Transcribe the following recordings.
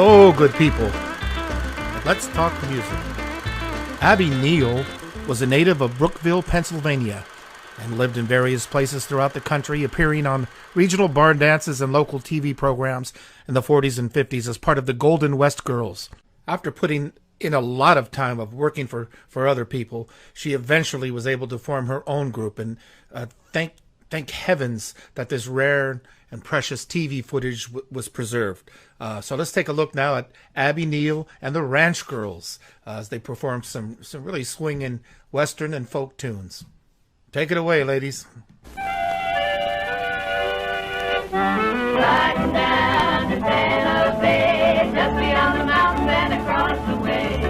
So, good people, let's talk music. Abby Neal was a native of Brookville, Pennsylvania, and lived in various places throughout the country, appearing on regional barn dances and local TV programs in the 40s and 50s as part of the Golden West Girls. After putting in a lot of time of working for other people, she eventually was able to form her own group, and thank heavens that this rare and precious TV footage was preserved. So let's take a look now at Abby Neal and the Ranch Girls as they perform some really swinging Western and folk tunes. Take it away, ladies. Riding down the Santa Fe, just beyond the mountains and across the way.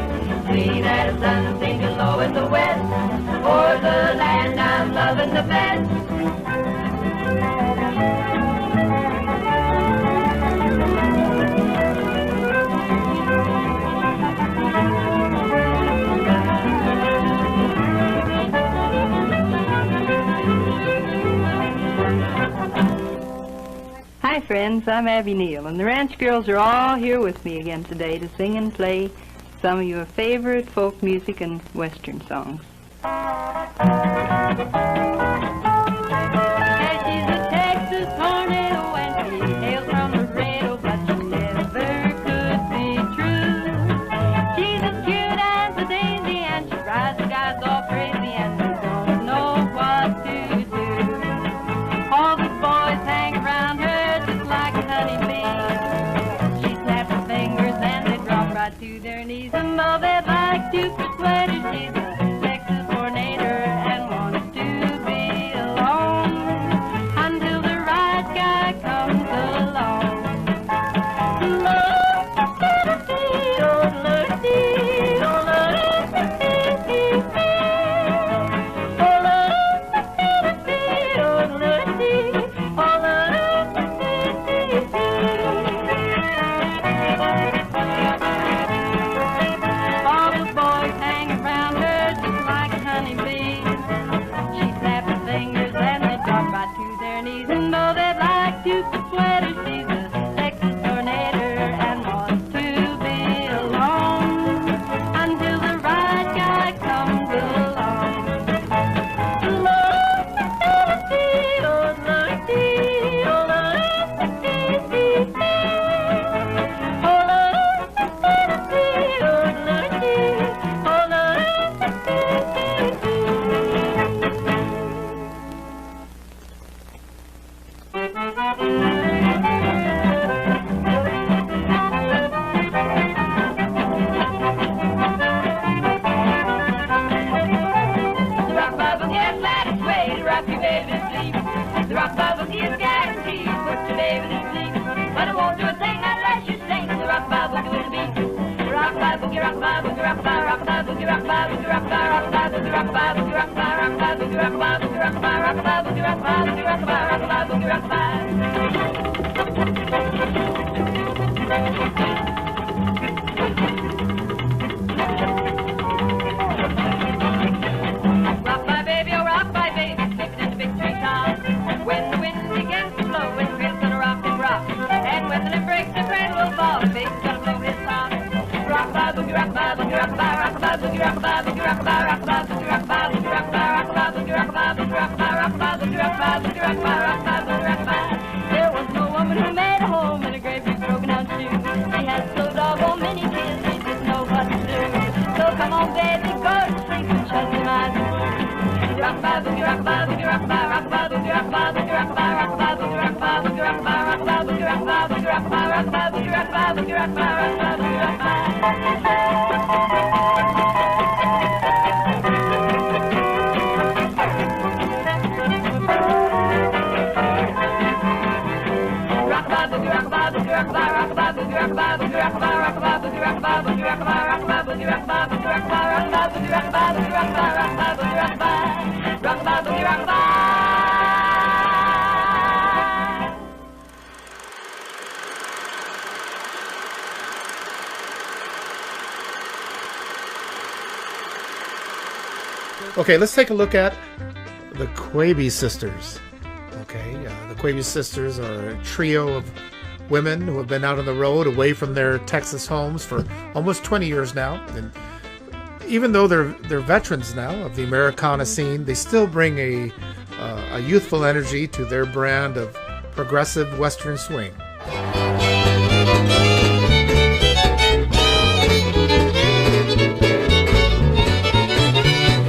See that sun sinking low in the west, o'er the land I'm loving the best. Hi friends, I'm Abby Neal, and the Ranch Girls are all here with me again today to sing and play some of your favorite folk music and Western songs. She's a Texas tornado and she hails from Laredo, but she never could be true. She's as cute as a daisy and she drives the guys all crazy and they don't know what to do. All the boys hang around her like a honeybee. She snaps her fingers and they drop right to their knees. And though they'd like to persuade her, she's a Texas tornado and wants to be alone until the right guy comes along. There was no woman who made a home in a great big broken down shoe. She had so doggone many kids, she didn't know what to do. So come on, baby, go to sleep and shut your eyes. Rock by boogie, rock by boogie, rock by boogie, rock by boogie, rock by rock by boogie, rock by boogie, rock by rock by boogie, rock by boogie, rock by rock by boogie, rock by boogie, rock by rock by boogie, rock by. Okay, let's take a look at the Coffey sisters. Okay, the Coffey sisters are a trio women who have been out on the road away from their Texas homes for almost 20 years now. And even though they're veterans now of the Americana scene, they still bring a youthful energy to their brand of progressive Western swing.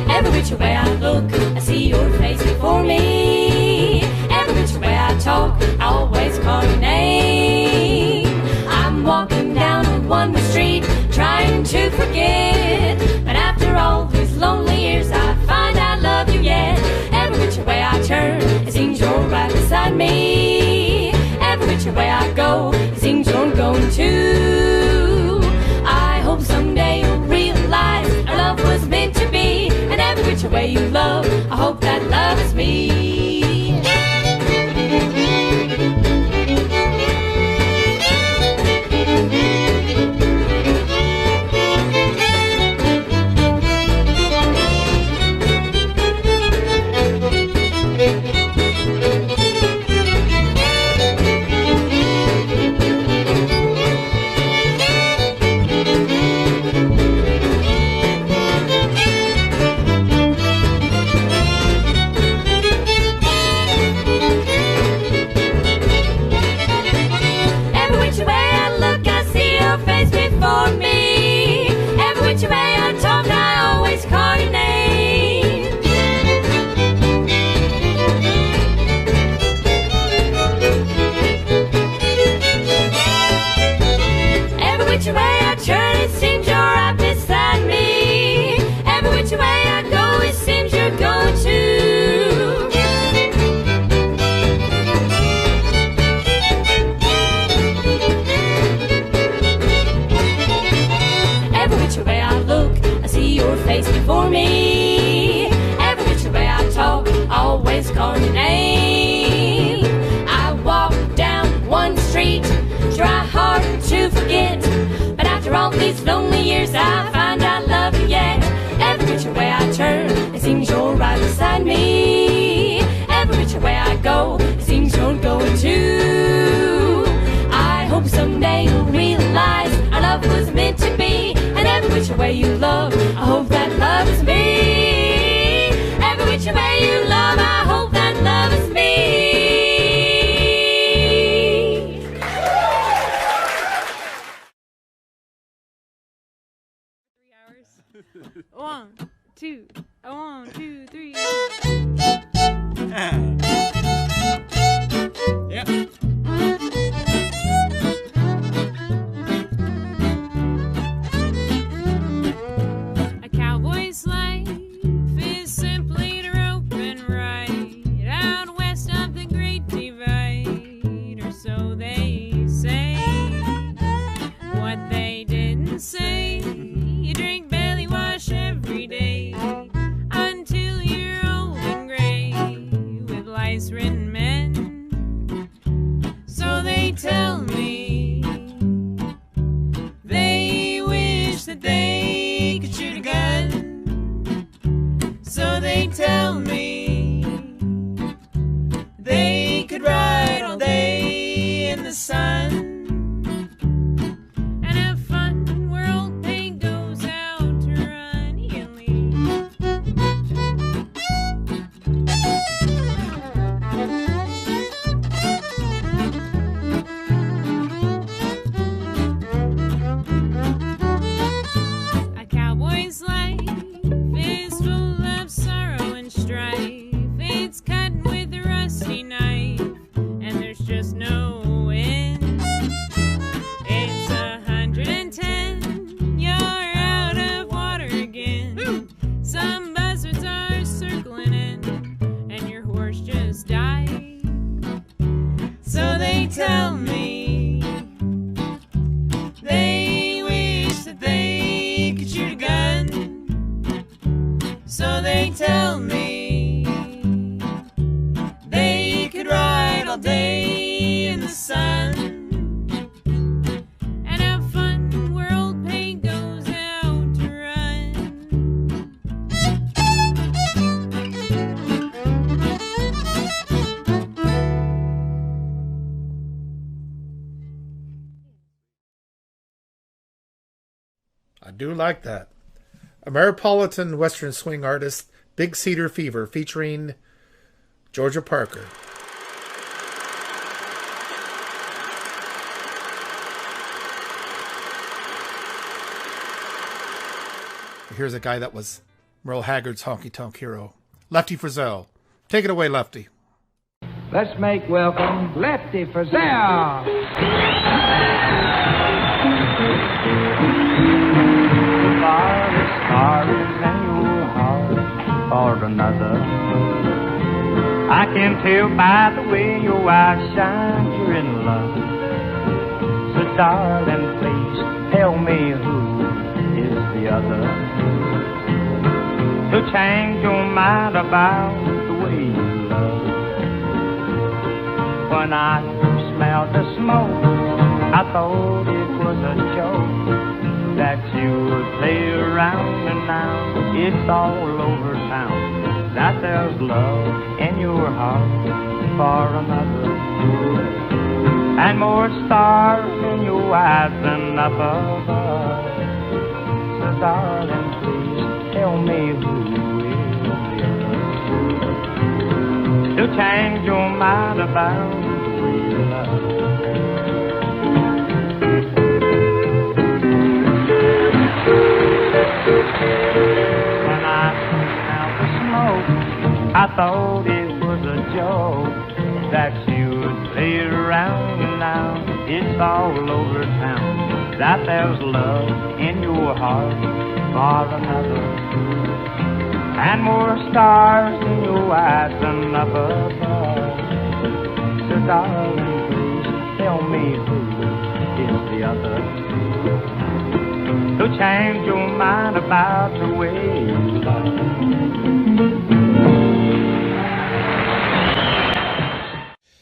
Every which way I look, I see your face before me. Every which way I talk, I always call your name. I'm walking down a one-way street, trying to forget. But after all these lonely years, I find I love you yet. Every which way I turn, it seems you're right beside me. Every which way I go, it seems you're going too. I hope someday you'll realize our love was meant to be. And every which way you love, I hope that love is me. For me, every which way I talk, I always call your name. I walk down one street, try hard to forget, but after all these lonely years, I find I love you yet. Every which way I turn, it seems you're right beside me. Every which way I go, it seems you're going too. I hope someday you'll realize our love was meant to be. And every which way you love, I hope that love is me. Every which way you love, I hope that love is me. 3 hours. 1, 2, 1, 2, 3. Yep. Cowboy's life is simply to rope and ride out west of the Great Divide, or so they say. What they didn't say, you drink belly wash every day until you're old and gray with lice-ridden men. So they tell me they wish that they could shoot a gun. So they tell me they could ride all day in the sun and have fun where old paint goes out to run. He'll leave. A cowboy's life is full of sorrow and strife. It's cut with a rusty knife, and there's just no end. It's 110, you're out of water again. Some buzzards are circling in, and your horse just died. So they tell me they wish that they could shoot a gun. So they tell me they could ride all day in the sun and have fun where old paint goes out to run. I do like that. Ameripolitan Western swing artist Big Cedar Fever featuring Georgia Parker. Here's a guy that was Merle Haggard's honky-tonk hero, Lefty Frizzell. Take it away, Lefty. Let's make welcome Lefty Frizzell. The stars in your heart for another. I can tell by the way your eyes shine you're in love. So darling, please tell me who is the other. To change your mind about the way you love. When I smelled the smoke, I thought it was a joke that you would play around, and now it's all over town that there's love in your heart for another, and more stars in your eyes than up above. So darling, please tell me who is the other, to change your mind about the way you love. When I smelled the smoke, I thought it was a joke that you would play around, and now it's all over town that there's love in your heart for another, and more stars in your eyes than up above. So darling, please tell me who is the other, to change your mind about the way you love.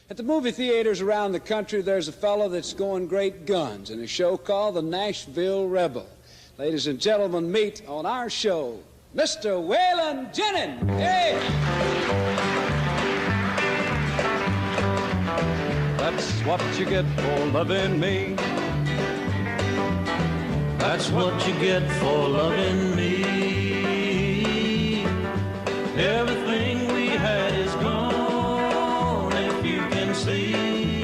At the movie theaters around the country, there's a fellow that's going great guns in a show called The Nashville Rebel. Ladies and gentlemen, meet on our show, Mr. Waylon Jennings. Hey! That's what you get for loving me. That's what you get for loving me. Everything we had is gone, if you can see.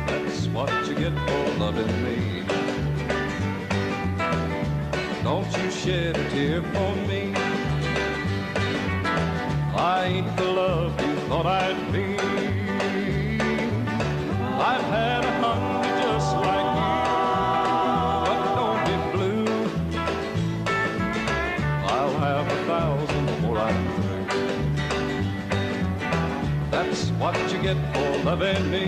That's what you get for loving me. Don't you shed a tear for me. I ain't the love you thought I'd be. I've had a hunger just like you. That's what you get for loving me.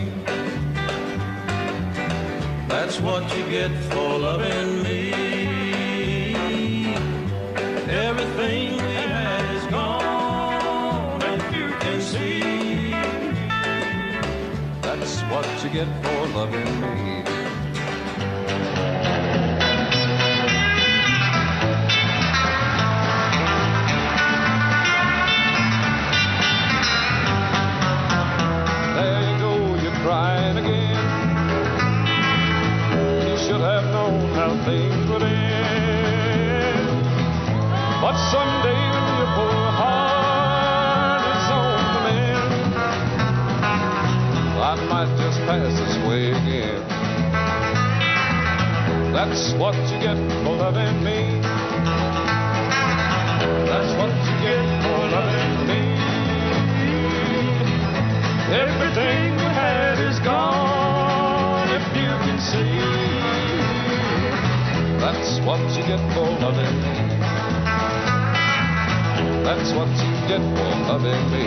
That's what you get for loving me. Everything we had is gone, if you can see. That's what you get for loving me. Crying again. You should have known how things would end. But someday when your poor heart is on the mend, I might just pass this way again. That's what you get for loving me. That's what you get for loving me. Everything we had is gone, if you can see. That's what you get for loving me. That's what you get for loving me.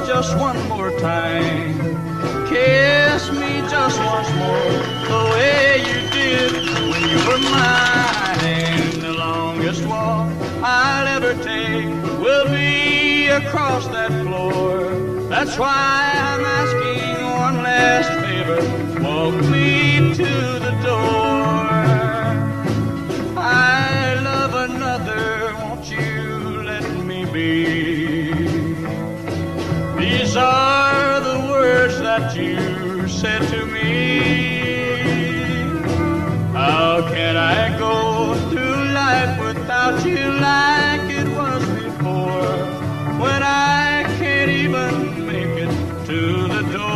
Just one more time, kiss me just once more, the way you did when you were mine. The longest walk I'll ever take will be across that floor. That's why I'm asking one last favor favor, walk me to the door. I love another, won't you let me be? These are the words that you said to me. How can I go through life without you like it was before, when I can't even make it to the door?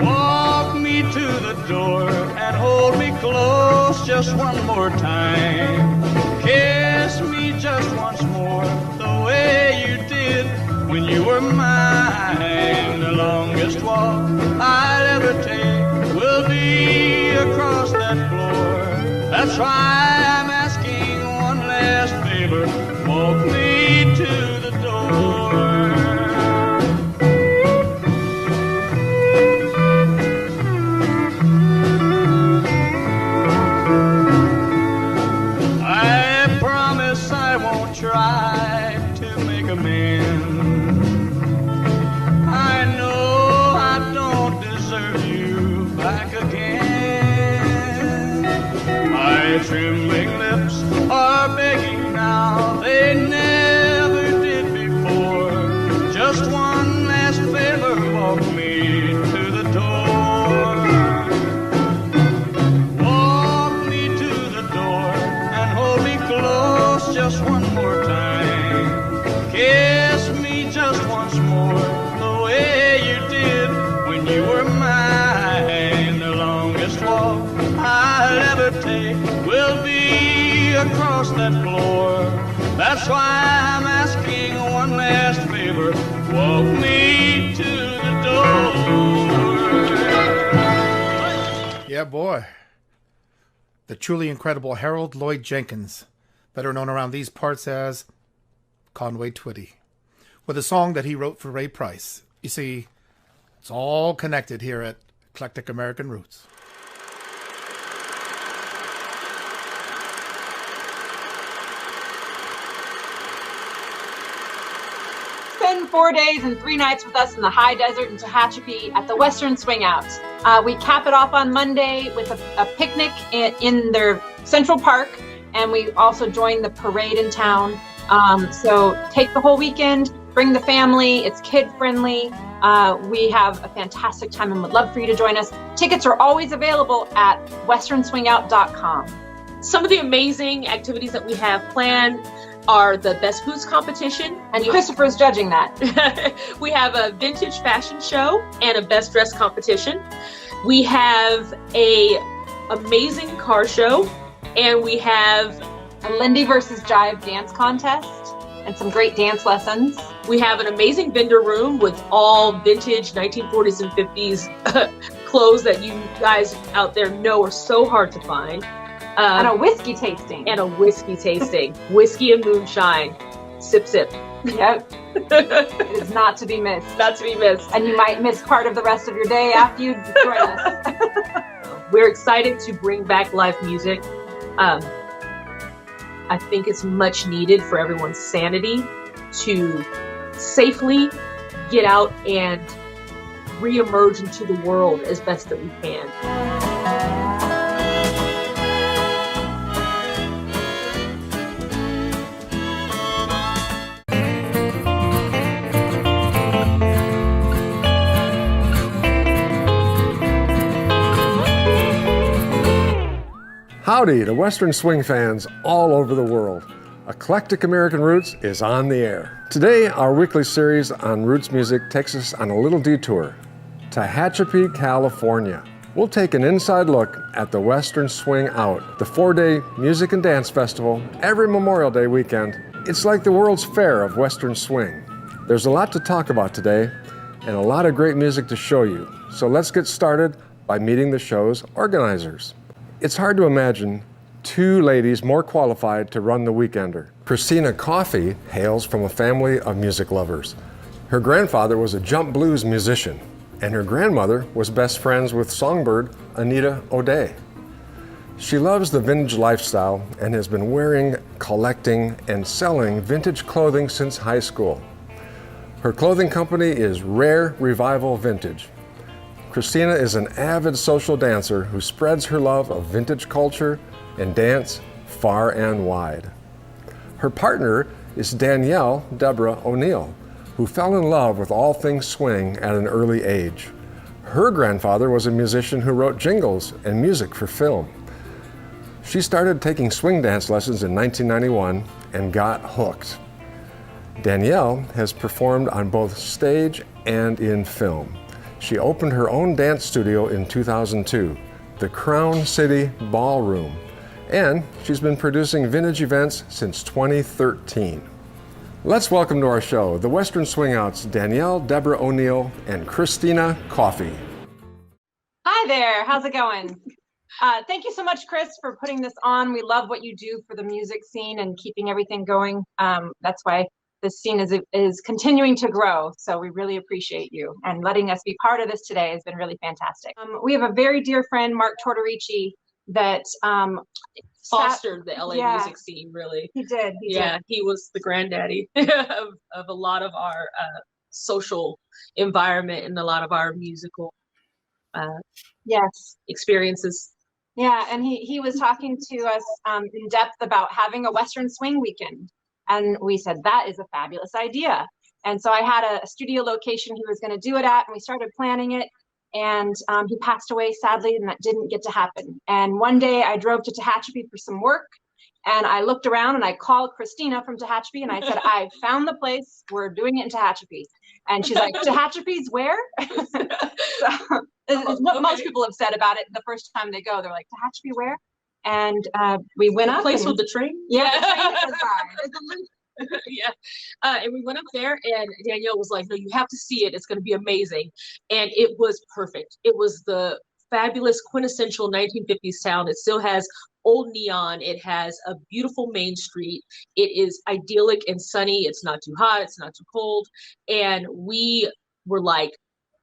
Walk me to the door and hold me close just one more time. Kiss me just once more the way you did when you were mine. The longest walk I'll ever take will be across that floor. That's why I'm asking one last favor, walk me to the door. I promise I won't try to make amends. I know I don't deserve you back again. My trembling lips are begging now, they never did before. Just one last favor, walk me to the door. Walk me to the door and hold me close just one more time. Kiss me just once more the way you did when you were mine. The longest walk I'll ever take will be across that floor. That's why I'm asking one last favor, walk me to the door. Yeah, boy. The truly incredible Harold Lloyd Jenkins, better known around these parts as Conway Twitty, with a song that he wrote for Ray Price. You see, it's all connected here at Eclectic American Roots. Spend 4 days and 3 nights with us in the high desert in Tehachapi at the Western Swingout. We cap it off on Monday with a picnic in their Central Park, and we also join the parade in town. So take the whole weekend, bring the family, it's kid friendly. We have a fantastic time and would love for you to join us. Tickets are always available at westernswingout.com. Some of the amazing activities that we have planned are the Best Foods competition. And Christopher's judging that. We have a vintage fashion show and a best dress competition. We have a amazing car show, and we have a Lindy versus Jive dance contest and some great dance lessons. We have an amazing vendor room with all vintage 1940s and 50s clothes that you guys out there know are so hard to find. And a whiskey tasting. Whiskey and moonshine. Sip, sip. Yep. It is not to be missed. Not to be missed. And you might miss part of the rest of your day after you join us. We're excited to bring back live music. I think it's much needed for everyone's sanity to safely get out and re-emerge into the world as best that we can. Howdy to Western Swing fans all over the world. Eclectic American Roots is on the air. Today, our weekly series on roots music takes us on a little detour to Tehachapi, California. We'll take an inside look at the Western Swing Out, the 4-day music and dance festival every Memorial Day weekend. It's like the World's Fair of Western Swing. There's a lot to talk about today and a lot of great music to show you. So let's get started by meeting the show's organizers. It's hard to imagine two ladies more qualified to run the Weekender. Christina Coffey hails from a family of music lovers. Her grandfather was a jump blues musician, and her grandmother was best friends with songbird Anita O'Day. She loves the vintage lifestyle and has been wearing, collecting, and selling vintage clothing since high school. Her clothing company is Rare Revival Vintage. Christina is an avid social dancer who spreads her love of vintage culture and dance far and wide. Her partner is Danielle Deborah O'Neill, who fell in love with all things swing at an early age. Her grandfather was a musician who wrote jingles and music for film. She started taking swing dance lessons in 1991 and got hooked. Danielle has performed on both stage and in film. She opened her own dance studio in 2002, the Crown City Ballroom, and she's been producing vintage events since 2013. Let's welcome to our show the Western Swingouts, Danielle Deborah O'Neill and Christina Coffey. Hi there, how's it going? Thank you so much, Chris, for putting this on. We love what you do for the music scene and keeping everything going. That's why this scene is continuing to grow. So we really appreciate you, and letting us be part of this today has been really fantastic. We have a very dear friend, Mark Tortorici, that fostered the LA music scene, really. He did. He was the granddaddy of a lot of our social environment and a lot of our musical experiences. Yeah, and he was talking to us in depth about having a Western Swing weekend. And we said, that is a fabulous idea. And so I had a studio location he was going to do it at, and we started planning it. And he passed away, sadly, and that didn't get to happen. And one day I drove to Tehachapi for some work, and I looked around and I called Christina from Tehachapi and I said, I found the place, we're doing it in Tehachapi. And she's like, Tehachapi's where? So, it's what most people have said about it the first time they go. They're like, Tehachapi where? And we went up. The place with the train? Yeah, the train goes by. And we went up there, and Danielle was like, no, you have to see it. It's going to be amazing. And it was perfect. It was the fabulous quintessential 1950s town. It still has old neon. It has a beautiful main street. It is idyllic and sunny. It's not too hot. It's not too cold. And we were like,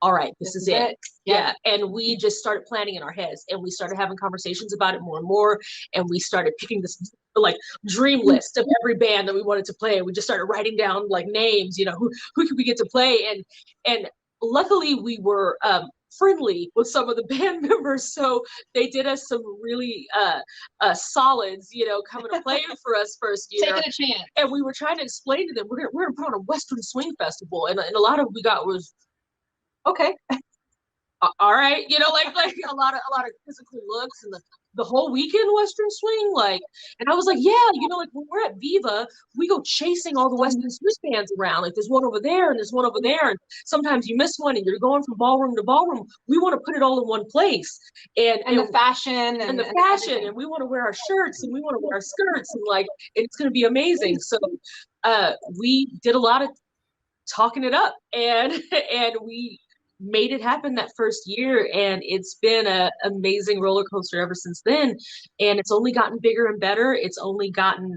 all right, this is it. Yeah. And we just started planning in our heads, and we started having conversations about it more and more. And we started picking this like dream list of every band that we wanted to play. We just started writing down like names, you know, who could we get to play? And luckily we were friendly with some of the band members, so they did us some really solids, you know, coming to play for us first year. Taking a chance. And we were trying to explain to them we're gonna put on a Western Swing Festival, and a lot of we got was okay. All right, you know, like a lot of physical looks, and the whole weekend Western Swing, like, and I was like, yeah, you know, like when we're at Viva, we go chasing all the Western Swing bands around. Like there's one over there and there's one over there, and sometimes you miss one and you're going from ballroom to ballroom. We want to put it all in one place, and the fashion and the fashion, and we want to wear our shirts and we want to wear our skirts, and like it's going to be amazing. So we did a lot of talking it up, and we made it happen that first year, and it's been an amazing roller coaster ever since then. And it's only gotten bigger and better. It's only gotten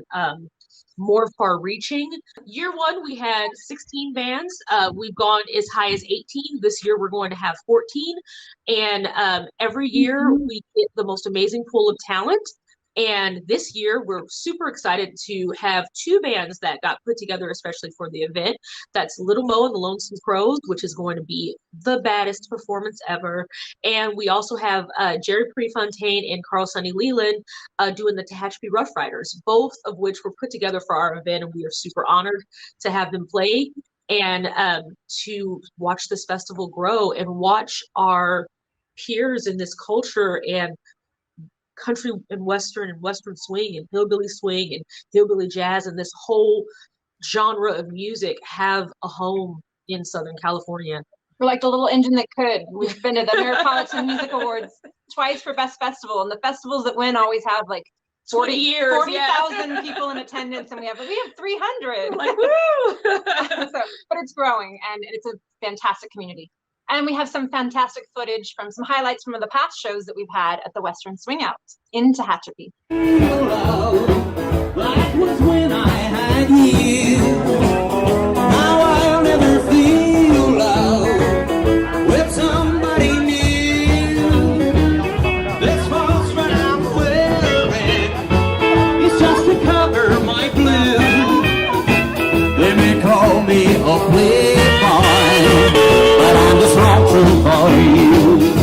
more far reaching. Year one, we had 16 bands. We've gone as high as 18. This year we're going to have 14. And every year we get the most amazing pool of talent. And this year, we're super excited to have two bands that got put together especially for the event. That's Little Mo and the Lonesome Crows, which is going to be the baddest performance ever. And we also have Jerry Prefontaine and Carl Sonny Leland doing the Tehachapi Rough Riders, both of which were put together for our event. And we are super honored to have them play and to watch this festival grow and watch our peers in this culture and country and western swing and hillbilly swing and hillbilly jazz and this whole genre of music have a home in Southern California. We're like the little engine that could. We've been to the Ameripolitan Music Awards twice for Best Festival, and the festivals that win always have like 40,000 people in attendance, and we have 300. Like, woo! But it's growing, and it's a fantastic community. And we have some fantastic footage from some highlights from the past shows that we've had at the Western Swingout in Tehachapi. That was when I had you. Now I'll never feel love with somebody new. This false run I'm wearing is just to cover my blue. They may call me a playboy. true for you.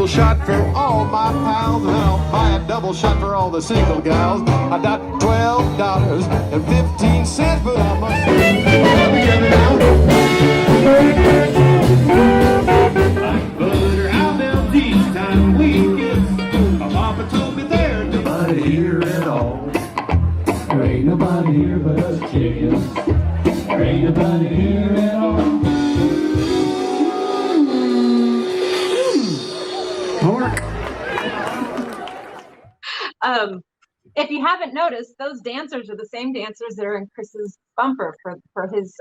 Shot for all my pals, and I'll buy a double shot for all the single gals. I got $12.15, but I must like butter out them these time weekends. My papa told me there nobody here at all. There ain't nobody here but us chickens. There ain't nobody here at all. If you haven't noticed, those dancers are the same dancers that are in Chris's bumper for his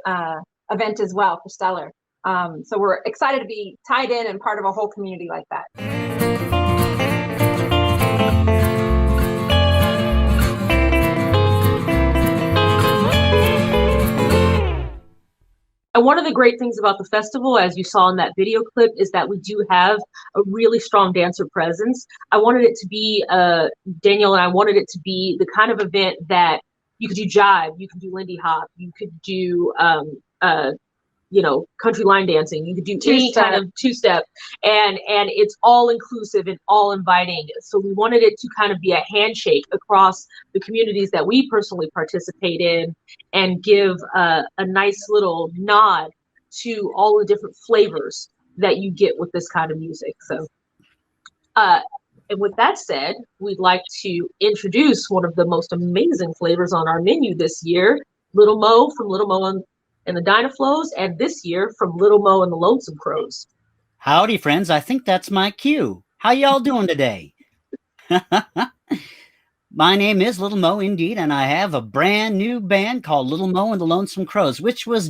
event as well, for Stellar. So we're excited to be tied in and part of a whole community like that. And one of the great things about the festival, as you saw in that video clip, is that we do have a really strong dancer presence. I wanted it to be, Danielle and I wanted it to be the kind of event that you could do jive, you could do Lindy Hop, you could do, country line dancing, you could do any kind of two-step, and it's all inclusive and all inviting. So we wanted it to kind of be a handshake across the communities that we personally participate in, and give a nice little nod to all the different flavors that you get with this kind of music. So, and with that said, we'd like to introduce one of the most amazing flavors on our menu this year, Little Mo from Little Mo and the Dynaflows, and this year from Little Mo and the Lonesome Crows. Howdy, friends. I think that's my cue. How y'all doing today? My name is Little Mo, indeed, and I have a brand new band called Little Mo and the Lonesome Crows, which was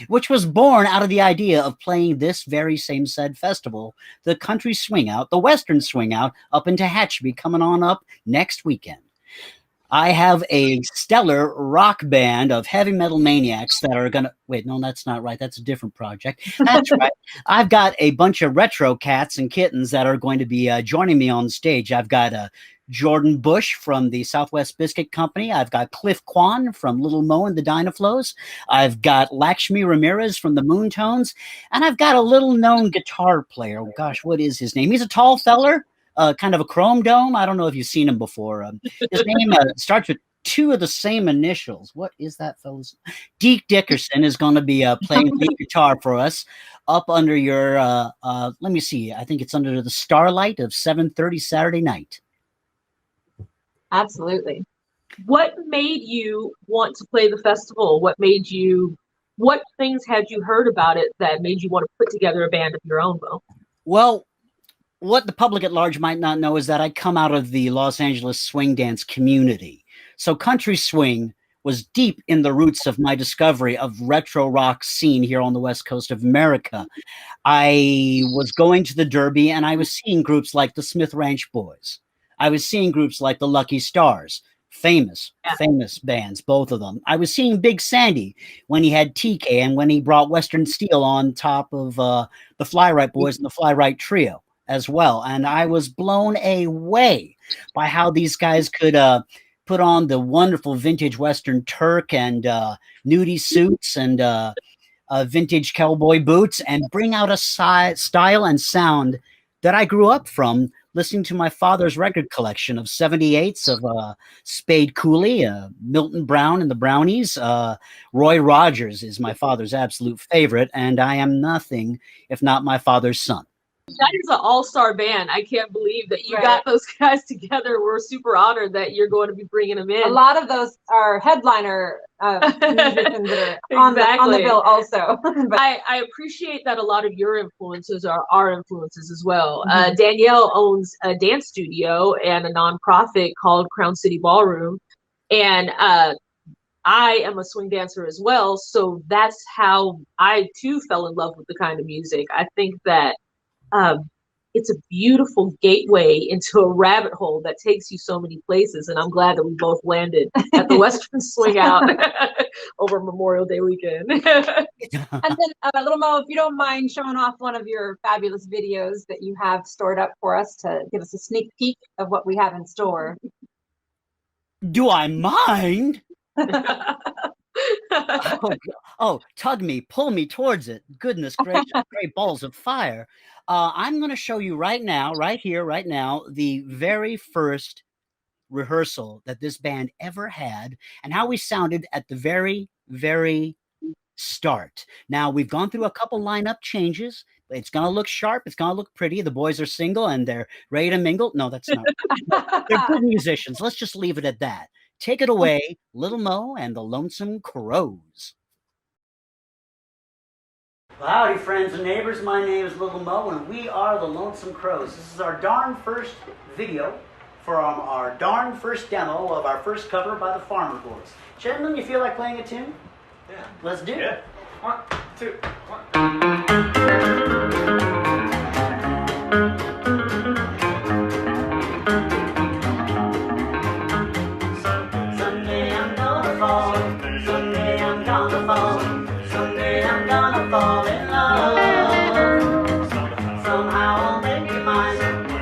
which was born out of the idea of playing this very same said festival, the Country Swing Out, the Western Swing Out, up in Tehachapi, coming on up next weekend. I have a stellar rock band of heavy metal maniacs that are going to... Wait, no, that's not right. That's a different project. That's right. I've got a bunch of retro cats and kittens that are going to be joining me on stage. I've got Jordan Bush from the Southwest Biscuit Company. I've got Cliff Kwan from Little Mo and the Dynaflows. I've got Lakshmi Ramirez from the Moontones. And I've got a little-known guitar player. Oh, gosh, what is his name? He's a tall feller. Kind of a chrome dome. I don't know if you've seen him before. His name starts with two of the same initials. What is that, fellas? Deke Dickerson is going to be playing lead guitar for us up under your, let me see, I think it's under the starlight of 7:30 Saturday night. Absolutely. What made you want to play the festival? What things had you heard about it that made you want to put together a band of your own, Mo? Well, what the public at large might not know is that I come out of the Los Angeles swing dance community. So country swing was deep in the roots of my discovery of retro rock scene here on the West Coast of America. I was going to the Derby and I was seeing groups like the Smith Ranch Boys. I was seeing groups like the Lucky Stars, famous bands, both of them. I was seeing Big Sandy when he had TK and when he brought Western Steel on top of the Fly Right Boys and the Fly Right Trio as well. And I was blown away by how these guys could put on the wonderful vintage Western Turk and nudie suits and vintage cowboy boots and bring out a style and sound that I grew up from listening to my father's record collection of 78s of Spade Cooley, Milton Brown and the Brownies. Roy Rogers is my father's absolute favorite, and I am nothing if not my father's son. That is an all-star band. I can't believe that you Right. got those guys together. We're super honored that you're going to be bringing them in. A lot of those are headliner musicians that are on the Exactly. bill also. But I appreciate that a lot of your influences are our influences as well. Mhm. Danielle owns a dance studio and a nonprofit called Crown City Ballroom. And I am a swing dancer as well. So that's how I too fell in love with the kind of music. I think that it's a beautiful gateway into a rabbit hole that takes you so many places. And I'm glad that we both landed at the Western Swing Out over Memorial Day weekend. And then, Little Mo, if you don't mind showing off one of your fabulous videos that you have stored up for us to give us a sneak peek of what we have in store. Do I mind? Oh, tug me, pull me towards it. Goodness gracious, great balls of fire. I'm going to show you right now, right here, right now, the very first rehearsal that this band ever had and how we sounded at the very, very start. Now, we've gone through a couple lineup changes. It's going to look sharp. It's going to look pretty. The boys are single and they're ready to mingle. No, that's not. They're good musicians. Let's just leave it at that. Take it away, Little Mo and the Lonesome Crows. Well, howdy, friends and neighbors. My name is Little Mo, and we are the Lonesome Crows. This is our darn first video from our darn first demo of our first cover by the Farmer Boys. Gentlemen, you feel like playing a tune? Yeah. Let's do it. Yeah. 1, 2, 1. Someday I'm gonna fall. Someday I'm gonna fall. Someday I'm gonna fall in love. Somehow I'll make you mine.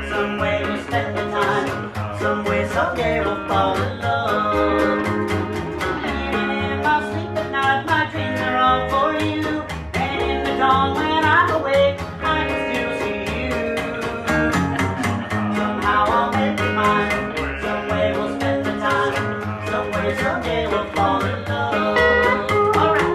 Some way we'll spend the time. Some way, someday we'll fall in love. Even if I sleep at night, my dreams are all for you. And in the dawn when I'm awake, I can still see you. Somehow I'll make you mine. Some way we'll spend the time. Some way, someday we'll fall in love. All right.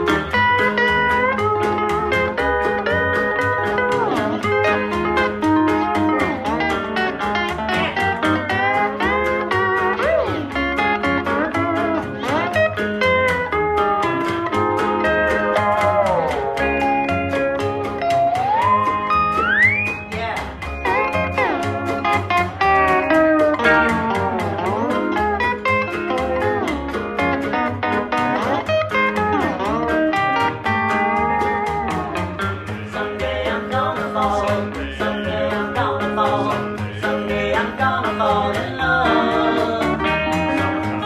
Someday I'm gonna fall. Someday I'm gonna fall. Someday I'm gonna fall in love.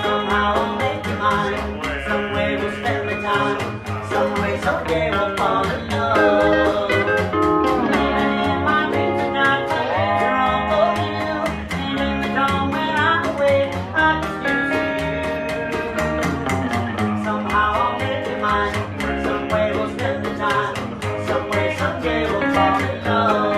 Somehow I'll make you mine. Some way we'll spend the time. Some way, someday we'll fall in love. Even in my dreams at night, my dreams are all for you. And in the dawn when I'm awake, I can still see you. Somehow I'll make you mine. Some way we'll spend the time. Some way, someday we'll fall in love.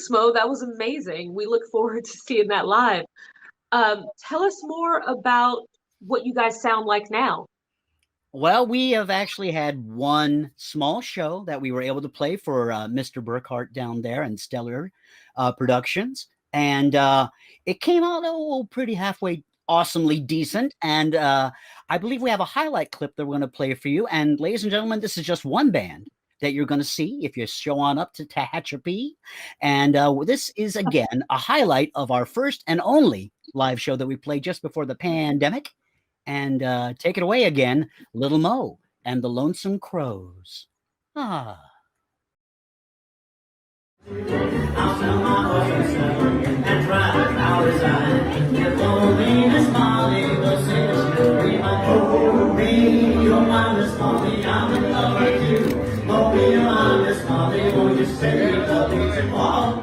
Thanks, Mo. That was amazing. We look forward to seeing that live. Tell us more about what you guys sound like now. Well, we have actually had one small show that we were able to play for Mr. Burkhardt down there in Stellar Productions. And it came out pretty halfway awesomely decent. And I believe we have a highlight clip that we're going to play for you. And ladies and gentlemen, this is just one band that you're going to see if you show on up to Tehachapi. And this is, again, a highlight of our first and only live show that we played just before the pandemic. And take it away again, Little Mo and the Lonesome Crows. Ah. I'll sell my horse and ride out as I. If only Miss Molly will say a story. Oh, me, you're my Miss Molly, I'm in love with you. Oh, me, you're my Miss Molly, won't you say you love me tomorrow?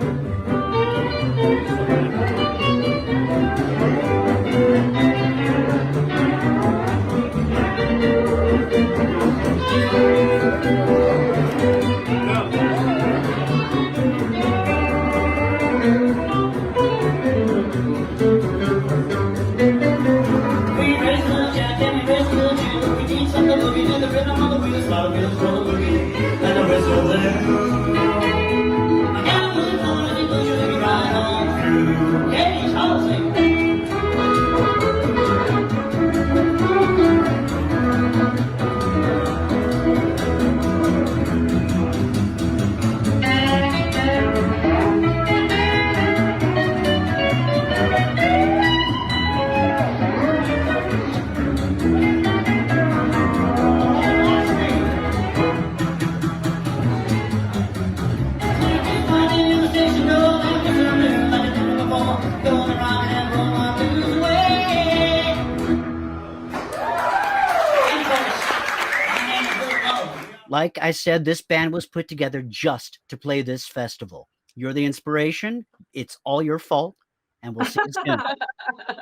Like I said, this band was put together just to play this festival. You're the inspiration. It's all your fault. And we'll see you soon.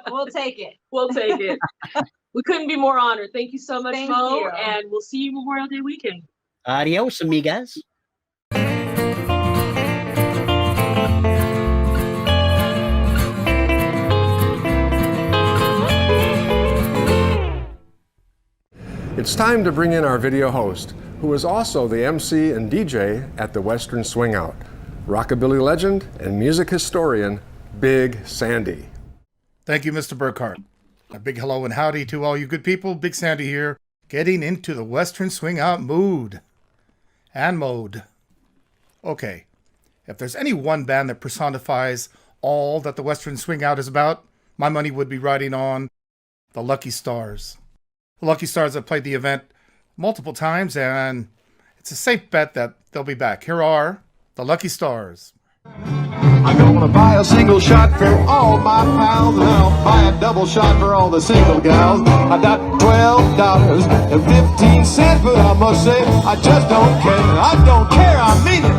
We'll take it. We'll take it. We couldn't be more honored. Thank you so much, Thank Mo. you. And we'll see you Memorial Day weekend. Adios, amigas. It's time to bring in our video host, who is also the MC and DJ at the Western Swingout, Rockabilly legend and music historian, Big Sandy. Thank you, Mr. Burkhardt. A big hello and howdy to all you good people. Big Sandy here, getting into the Western Swingout mood and mode. Okay, if there's any one band that personifies all that the Western Swingout is about, my money would be riding on the Lucky Stars. The Lucky Stars have played the event multiple times, and it's a safe bet that they'll be back. Here are the Lucky Stars. I'm gonna buy a single shot for all my pals, and I'll buy a double shot for all the single gals. I got $12.15, but I must say I just don't care. I don't care, I mean it.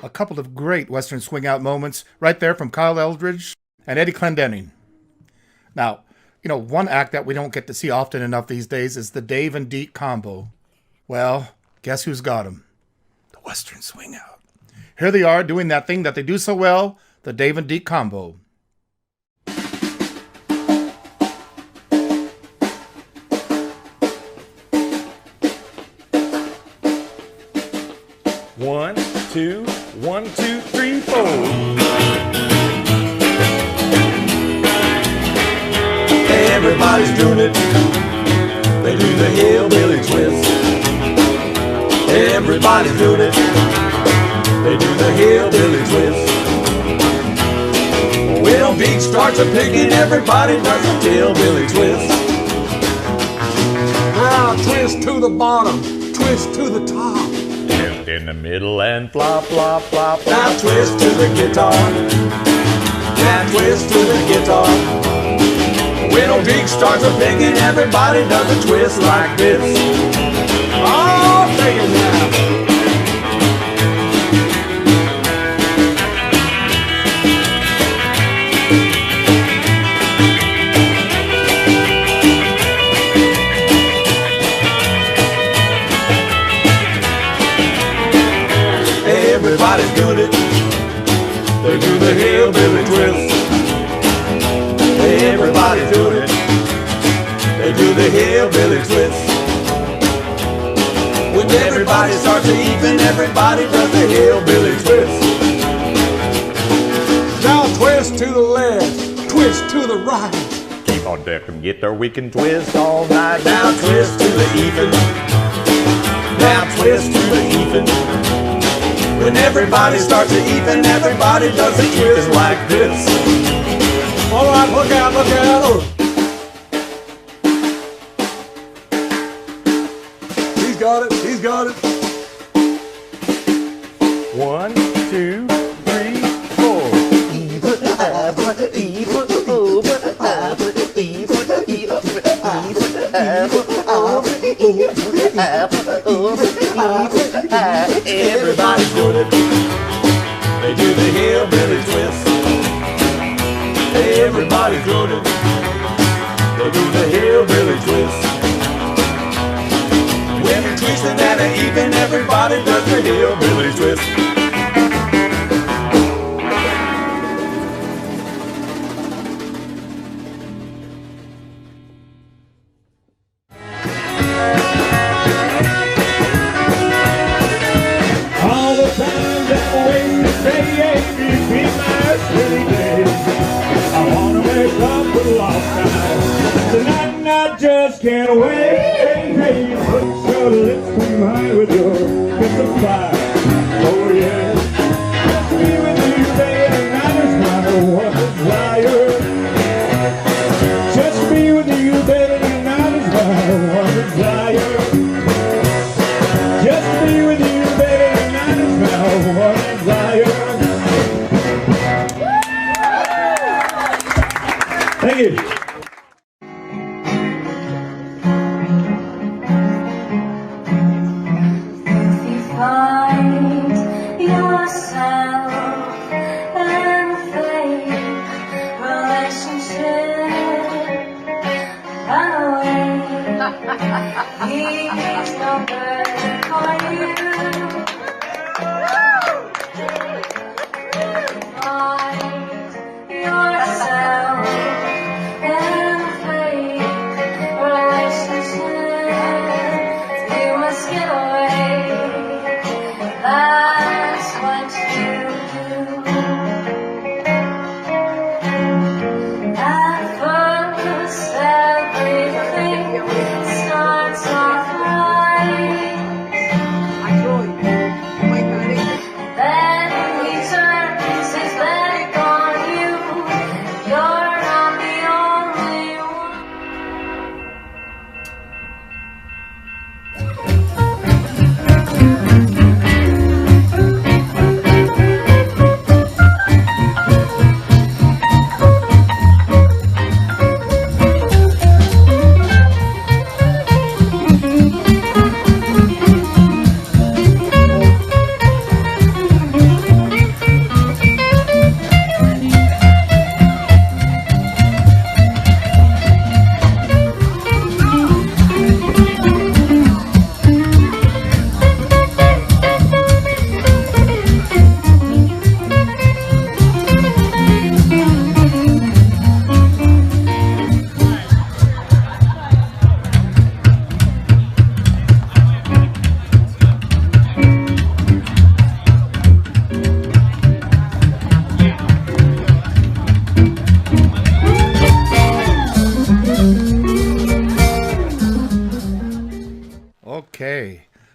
a couple of great Western swing out moments right there from Kyle Eldridge and Eddie Clendenning. Now, you know, one act that we don't get to see often enough these days is the Dave and Deke combo. Well, guess who's got them? The Western swing out. Here they are doing that thing that they do so well, the Dave and Deke combo. One, two, 1, 2, 3, 4. Everybody's doing it. They do the hillbilly twist. Everybody's doing it. They do the hillbilly twist. Well, Deke starts a picking, everybody does a hillbilly twist. Now twist to the bottom, twist to the top. Twist in the middle and flop, flop, flop. Now twist to the guitar. Now twist to the guitar. When Deke starts a picking, everybody does a twist like this. Oh, take it now. Everybody's doing it. They do the hillbilly twist. Everybody's doing it. They do the hillbilly twist. When everybody starts to even, everybody does the hillbilly twist. Now twist to the left, twist to the right. Keep on ducking, get there, we can twist all night. Now twist to the even. Now twist to the even. When everybody starts to even, everybody does a twist like this. All right, look out, look out. He's got it, he's got it. 1, 2, 3, 4. Everybody's doing it. They do the hillbilly twist. Everybody's doing it. They do the hillbilly twist. When you're twisting at an even, everybody does the hillbilly twist. All the time that way to say between my silly days. I wanna make up for lost time. Tonight I just can't wait. Hey, put your lips combined with your kiss of fire. Oh yeah. Be with you, baby, and I just wanna one desire. Just be with you, baby, and I just wanna one desire. Just be with you, baby, and I just wanna one desire. Thank you. Find yourself and fake relationship. Run away. He's no good for you. Find yourself and fake relationship. You must get away. That's what you do. At first, everything starts off right.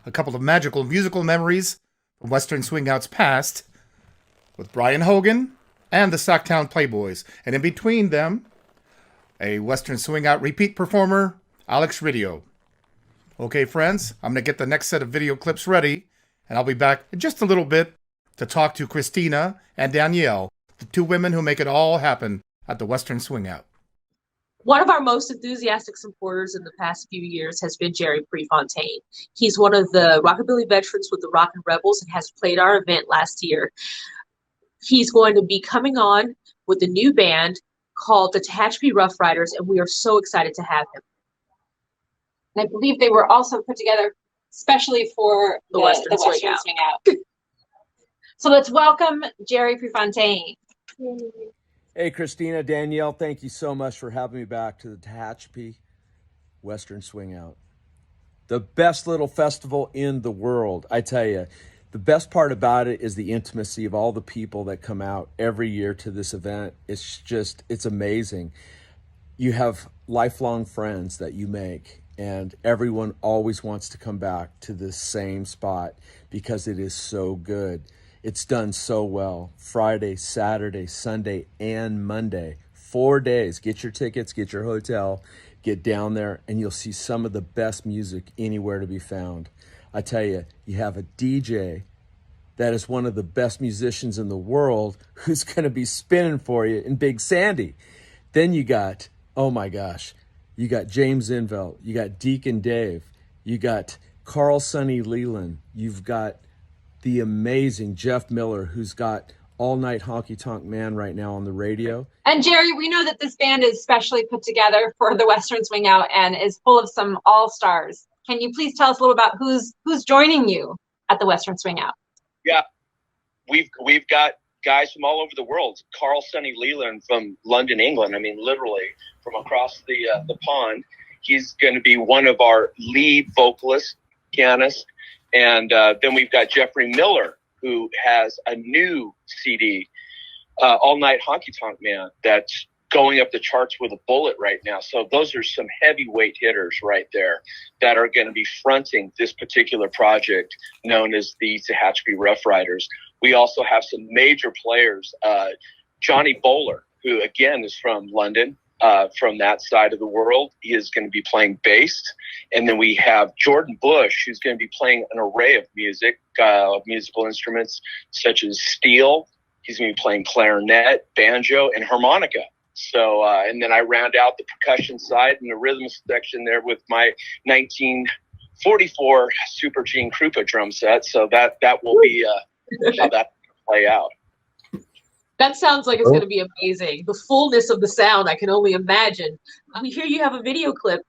a couple of magical musical memories from Western Swing Out's past with Brian Hogan and the Sacktown Playboys. And in between them, a Western Swing Out repeat performer, Alex Ridio. Okay, friends, I'm going to get the next set of video clips ready, and I'll be back in just a little bit to talk to Christina and Danielle, the two women who make it all happen at the Western Swing Out. One of our most enthusiastic supporters in the past few years has been Jerry Prefontaine. He's one of the Rockabilly veterans with the Rockin' Rebels and has played our event last year. He's going to be coming on with a new band called the Tehachapi Rough Riders, and we are so excited to have him. And I believe they were also put together especially for the Western Swing Out. So let's welcome Jerry Prefontaine. Hey, Christina, Danielle, thank you so much for having me back to the Tehachapi Western Swing Out. The best little festival in the world, I tell you. The best part about it is the intimacy of all the people that come out every year to this event. It's amazing. You have lifelong friends that you make, and everyone always wants to come back to this same spot because it is so good. It's done so well. Friday, Saturday, Sunday, and Monday. 4 days. Get your tickets, get your hotel, get down there, and you'll see some of the best music anywhere to be found. I tell you, you have a DJ that is one of the best musicians in the world who's going to be spinning for you in Big Sandy. Then you got, oh my gosh, you got James Intveld, you got Deacon Dave, you got Carl Sonny Leland, you've got the amazing Jeff Miller, who's got All Night Honky Tonk Man right now on the radio. And Jerry, we know that this band is specially put together for the Western Swing Out and is full of some all-stars. Can you please tell us a little about who's joining you at the Western Swing Out? Yeah, we've got guys from all over the world. Carl Sonny Leland from London, England. I mean, literally from across the pond. He's going to be one of our lead vocalists, pianists. And then we've got Jeffrey Miller, who has a new CD, All Night Honky Tonk Man, that's going up the charts with a bullet right now. So those are some heavyweight hitters right there that are going to be fronting this particular project known as the Tehachapi Rough Riders. We also have some major players. Johnny Bowler, who again is from London, from that side of the world. He is going to be playing bass. And then we have Jordan Bush, who's going to be playing an array of musical instruments such as steel. He's going to be playing clarinet, banjo, and harmonica. So, and then I round out the percussion side and the rhythm section there with my 1944 Super Gene Krupa drum set. So that will be how that will play out. That sounds like it's going to be amazing. The fullness of the sound, I can only imagine. We hear you have a video clip.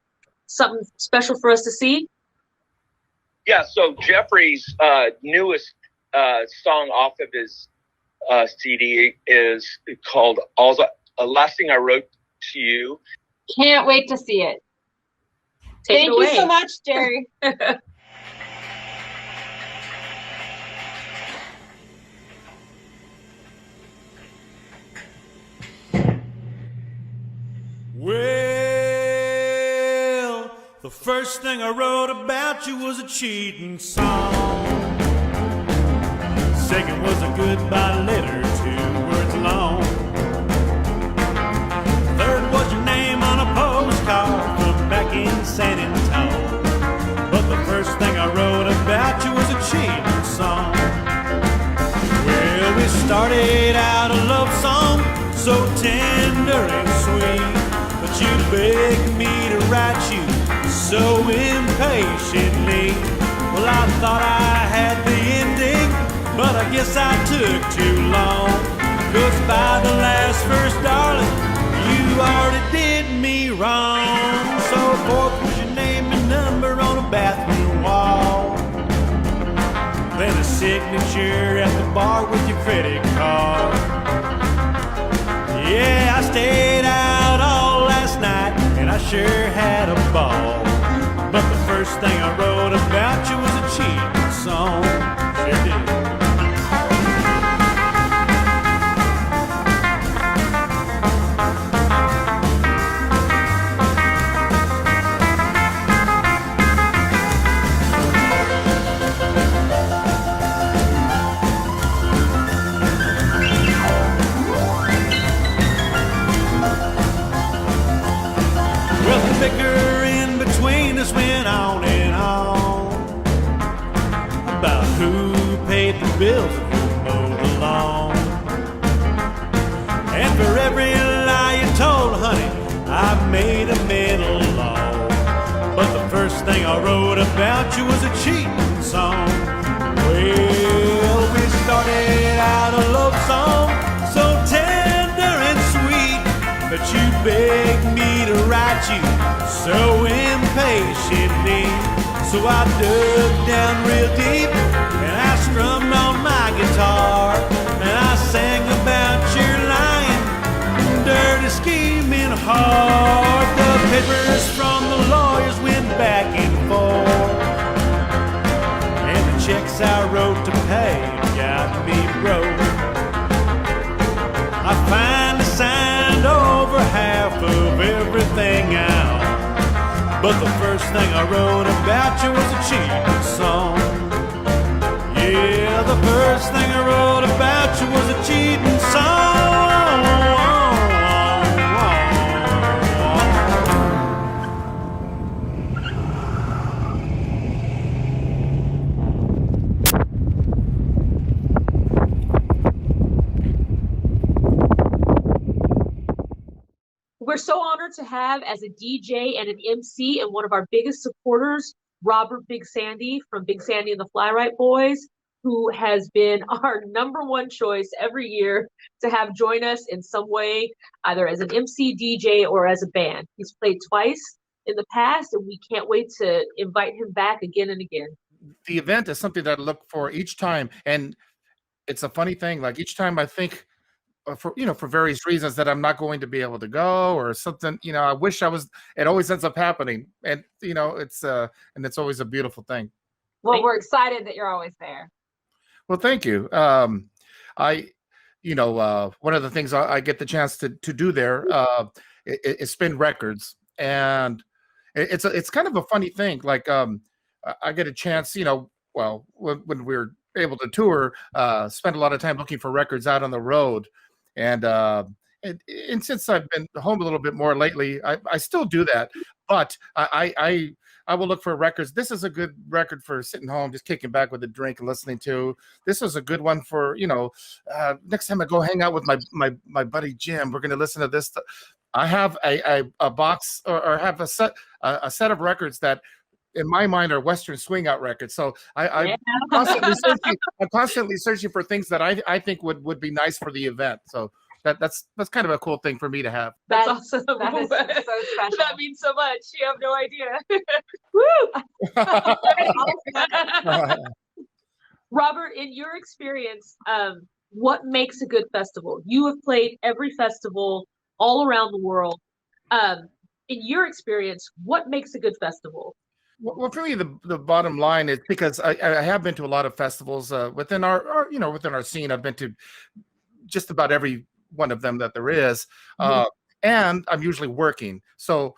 Something special for us to see? Yeah, so Jeffrey's newest song off of his CD is called Last Thing I Wrote to You. Can't wait to see it. Thank you so much, Jerry. Well, the first thing I wrote about you was a cheating song. Second was a goodbye letter, 2 words long. Third was your name on a postcard from back in San Antonio. But the first thing I wrote about you was a cheating song. Well, we started out a love song so tender and sweet, but you begged me to write you so impatiently. Well, I thought I had the ending, but I guess I took too long. 'Cause by the last verse, darling, you already did me wrong. So fourth was your name and number on a bathroom wall. Then a signature at the bar with your credit card. Yeah, I stayed out all last night, and I sure had a ball. But the first thing I wrote about you was a cheating song. Sure did. girls who mow the lawn. And for every lie you told, honey, I made a mental law. But the first thing I wrote about you was a cheating song. Well, we started out a love song, so tender and sweet, but you begged me to write you so impatiently. So I dug down real deep and I strummed on my guitar, and I sang about your lying, dirty scheming heart. The papers from the lawyers went back and forth, and the checks I wrote to pay got me broke. I finally signed over half of everything out, but the first thing I wrote about you was a cheating song. Yeah, the first thing I wrote about you was a cheating song. We're so honored to have as a DJ and an MC and one of our biggest supporters, Robert Big Sandy from Big Sandy and the Fly-Right Boys, who has been our #1 choice every year to have join us in some way, either as an MC, DJ, or as a band. He's played twice in the past, and we can't wait to invite him back again and again. The event is something that I look for each time, and it's a funny thing. Like each time I think, for various reasons, that I'm not going to be able to go or something. I wish I was. It always ends up happening, and it's always a beautiful thing. Well, we're excited that you're always there. Well, thank you. One of the things I get the chance to do there is spin records, and it's kind of a funny thing. Like I get a chance, when we're able to tour, spend a lot of time looking for records out on the road, and since I've been home a little bit more lately, I still do that, but I will look for records. This is a good record for sitting home, just kicking back with a drink and listening to. This is a good one for, next time I go hang out with my buddy Jim, we're going to listen to this. I have a box or have a set of records that in my mind are Western swing out records. So I'm constantly searching for things that I think would be nice for the event. So that's kind of a cool thing for me to have. That's awesome. That is so special. That means so much. You have no idea. Woo! Robert, in your experience, what makes a good festival? You have played every festival all around the world. In your experience, what makes a good festival? Well, for me, the bottom line is because I have been to a lot of festivals within our within our scene. I've been to just about every one of them that there is, and I'm usually working. So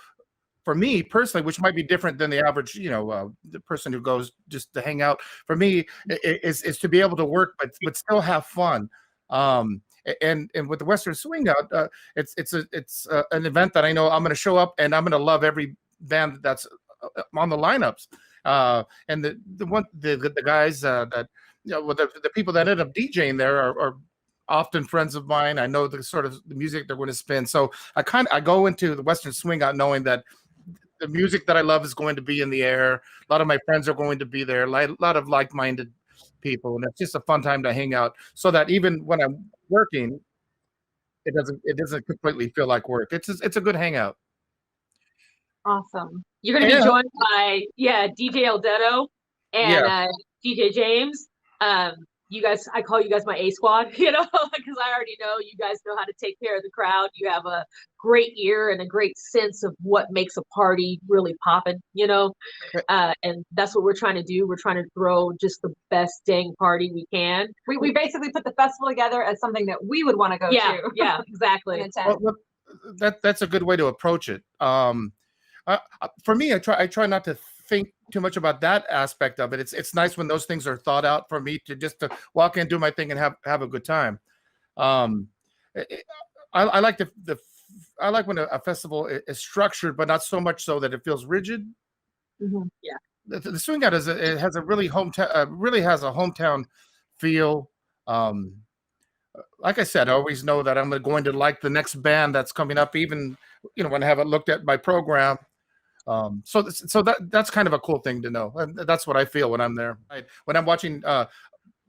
for me personally, which might be different than the average, the person who goes just to hang out, for me is to be able to work but still have fun. And with the Western Swing Out, it's an event that I know I'm going to show up and I'm going to love every band that's on the lineups, and the guys that the people that end up DJing there are often friends of mine. I know the sort of the music they're going to spin, so I go into the Western Swing Out knowing that the music that I love is going to be in the air. A lot of my friends are going to be there, a lot of like-minded people, and it's just a fun time to hang out, so that even when I'm working, it doesn't completely feel like work. It's a good hangout. Awesome. You're going to be joined by DJ Eldetto and DJ James. You guys, I call you guys my A squad, because I already know you guys know how to take care of the crowd. You have a great ear and a great sense of what makes a party really poppin', and that's what we're trying to do. We're trying to throw just the best dang party we can. We basically put the festival together as something that we would want to go to. Yeah, exactly. Well, that's a good way to approach it. For me, I try not to think too much about that aspect of it. It's nice when those things are thought out for me to walk in, do my thing, and have a good time. I like I like when a festival is structured, but not so much so that it feels rigid. Mm-hmm. Yeah, the Swing Out has a really hometown feel. Like I said, I always know that I'm going to like the next band that's coming up, even when I haven't looked at my program. So that's kind of a cool thing to know. And that's what I feel when I'm there. When I'm watching,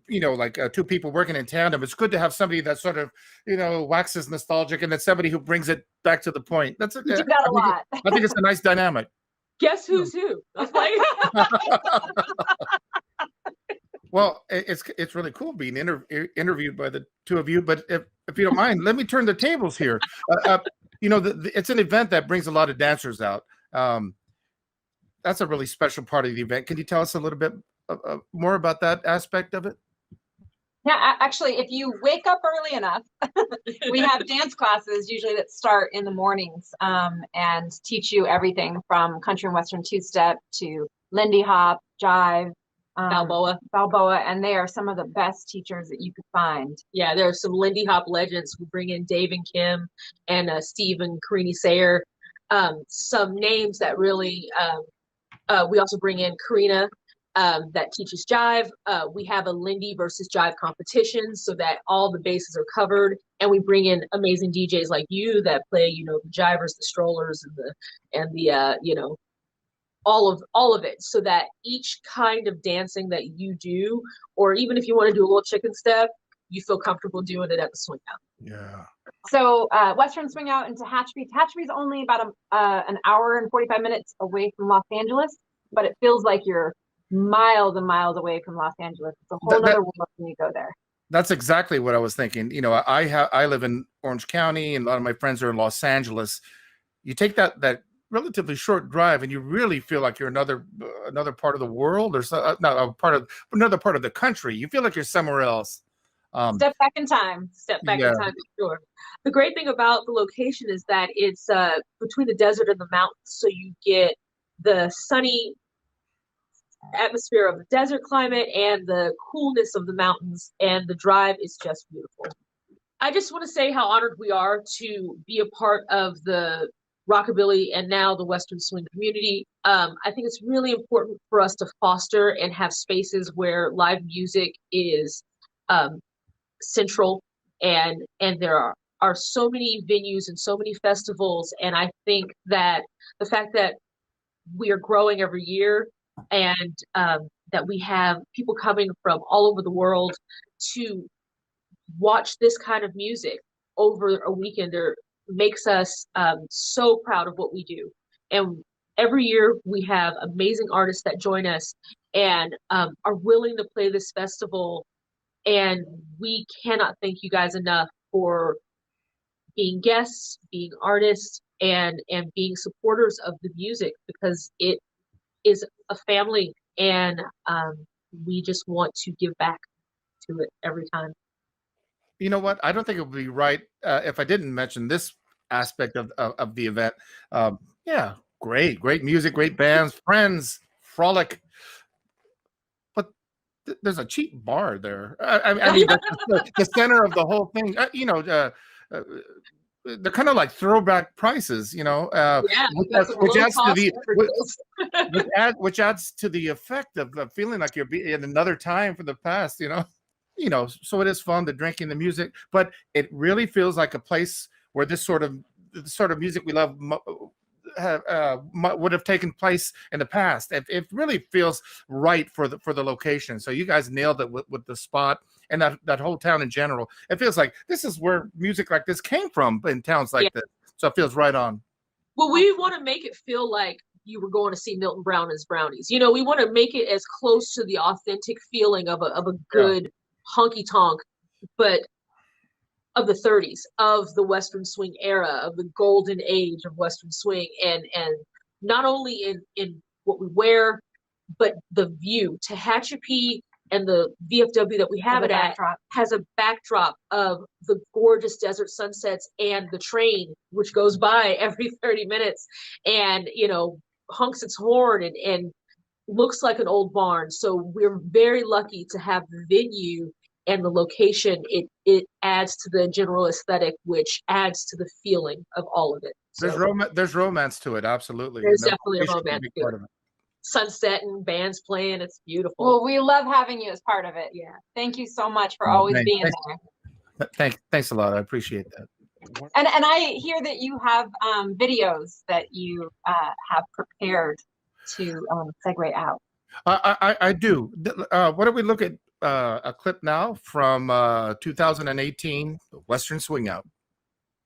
two people working in tandem, it's good to have somebody that sort of, waxes nostalgic, and then somebody who brings it back to the point. That's You do that a lot. I think it's a nice dynamic. Guess who's who? That's like Well, it's really cool being interviewed by the two of you. But if you don't mind, let me turn the tables here. It's an event that brings a lot of dancers out. That's a really special part of the event. Can you tell us a little bit more about that aspect of it? Yeah, actually, if you wake up early enough, we have dance classes usually that start in the mornings and teach you everything from country and western two-step to Lindy Hop, jive, Balboa, and they are some of the best teachers that you could find. Yeah, there are some Lindy Hop legends who bring in Dave and Kim and Steve and Karini Sayer. Some names that really, we also bring in Karina that teaches jive. We have a Lindy versus jive competition so that all the bases are covered, and we bring in amazing DJs like you that play, the jivers, the strollers, and the all of it, so that each kind of dancing that you do, or even if you want to do a little chicken step, you feel comfortable doing it at the swing out. Yeah. So Western Swing Out in Tehachapi. Tehachapi is only about an hour and 45 minutes away from Los Angeles, but it feels like you're miles and miles away from Los Angeles. It's a whole other world when you go there. That's exactly what I was thinking. I live in Orange County, and a lot of my friends are in Los Angeles. You take that relatively short drive, and you really feel like you're another part of the world, or another part of the country. You feel like you're somewhere else. Step back in time. Step back in time, for sure. The great thing about the location is that it's between the desert and the mountains, so you get the sunny atmosphere of the desert climate and the coolness of the mountains, and the drive is just beautiful. I just want to say how honored we are to be a part of the Rockabilly and now the Western Swing community. I think it's really important for us to foster and have spaces where live music is central, and there are so many venues and so many festivals, and I think that the fact that we are growing every year, and that we have people coming from all over the world to watch this kind of music over a weekender makes us so proud of what we do. And every year we have amazing artists that join us and are willing to play this festival. And we cannot thank you guys enough for being guests, being artists, and being supporters of the music, because it is a family, and we just want to give back to it every time. You know what? I don't think it would be right if I didn't mention this aspect of the event. Yeah, great music, great bands, friends, frolic. But there's a cheap bar there. I mean, the center of the whole thing. They're kind of like throwback prices, which adds to the effect of feeling like you're in another time from the past, So it is fun, the drinking, the music, but it really feels like a place where this sort of music we love would have taken place in the past. It really feels right for the location. So you guys nailed it with the spot and that whole town in general. It feels like this is where music like this came from in towns like this. So it feels right on. Well, we want to make it feel like you were going to see Milton Brown as Brownies. We want to make it as close to the authentic feeling of a good honky tonk, but of the 30s, of the Western Swing era, of the golden age of Western Swing, and not only in what we wear, but the view. Tehachapi and the VFW that we have it at has a backdrop of the gorgeous desert sunsets and the train, which goes by every 30 minutes and, honks its horn and looks like an old barn. So we're very lucky to have the venue and the location. It adds to the general aesthetic, which adds to the feeling of all of it. So, there's romance to it. Absolutely. There's definitely a romance to it. sunset and bands playing. It's beautiful. Well, we love having you as part of it. Yeah. Thank you so much for always being there. Thanks a lot. I appreciate that. And I hear that you have videos that you have prepared to segue out. I do. Why don't we look at a clip now from 2018 Western Swing Out.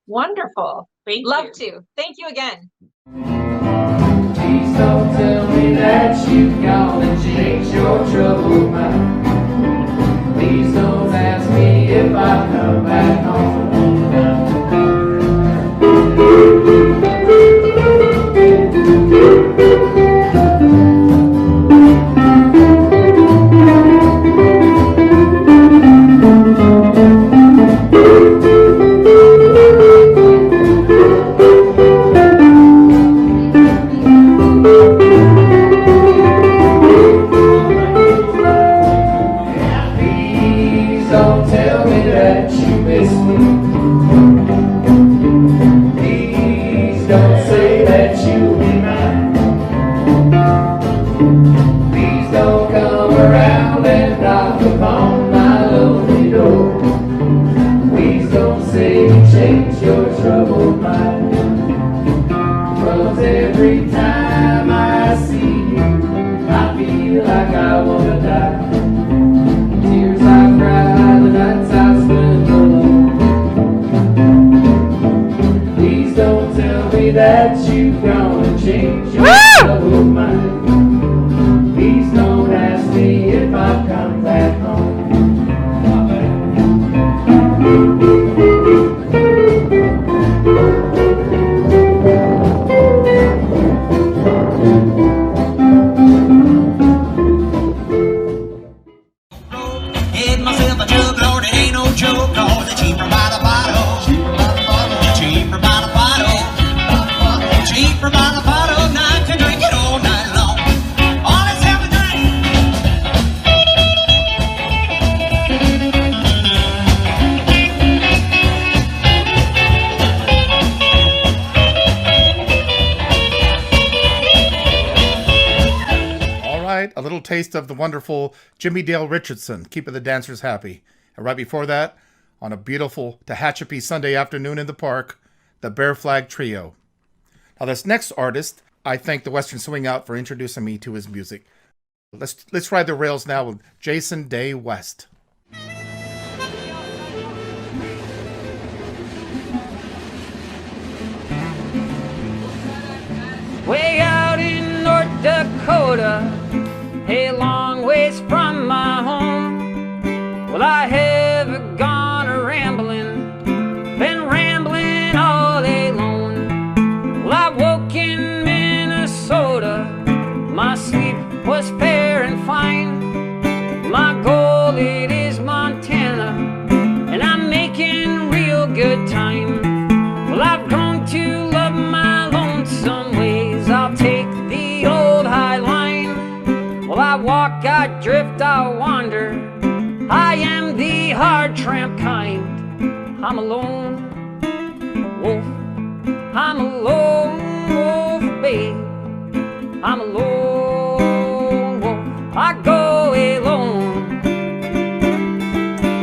Wonderful. Love to. Thank you again. Please don't tell me that you've gone and changed your troubled mind. Please don't ask me if I come back home. That you've gone and changed your troubled mind. Please don't ask me if I've come back home. Hit myself a jug, Lord, it ain't no joke, cause it's cheaper by the bottle. Cheaper by the bottle. Cheaper by the bottle. Cheaper by the bottle, now I can drink it all night long. Oh, let's have a drink. All right, a little taste of the wonderful Jimmy Dale Richardson, keeping the dancers happy. And right before that, on a beautiful Tehachapi Sunday afternoon in the park, the Bear Flag Trio. Now, this next artist, I thank the Western Swing Out for introducing me to his music. Let's ride the rails now with Jason Day West. Way out in North Dakota, a long ways from my home. Well, I have gone a-rambling, been rambling all day long. Well, I woke in Minnesota, my sleep was fair and fine. My goal, it is Montana, and I'm making real good time. Well, I've grown to love my lonesome ways, I'll take the old high line. Well, I walk, I drift, I wander, I am the hard tramp kind. I'm a lone wolf, I'm a lone wolf, babe. I'm a lone wolf, I go alone.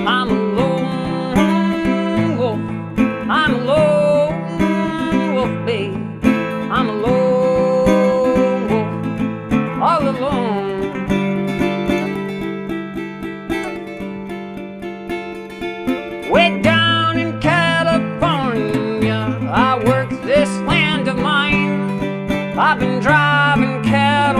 I'm a lone wolf, I'm a lone wolf, babe. I'm a lone wolf, all alone. Way down in California, I work this land of mine. I've been driving cattle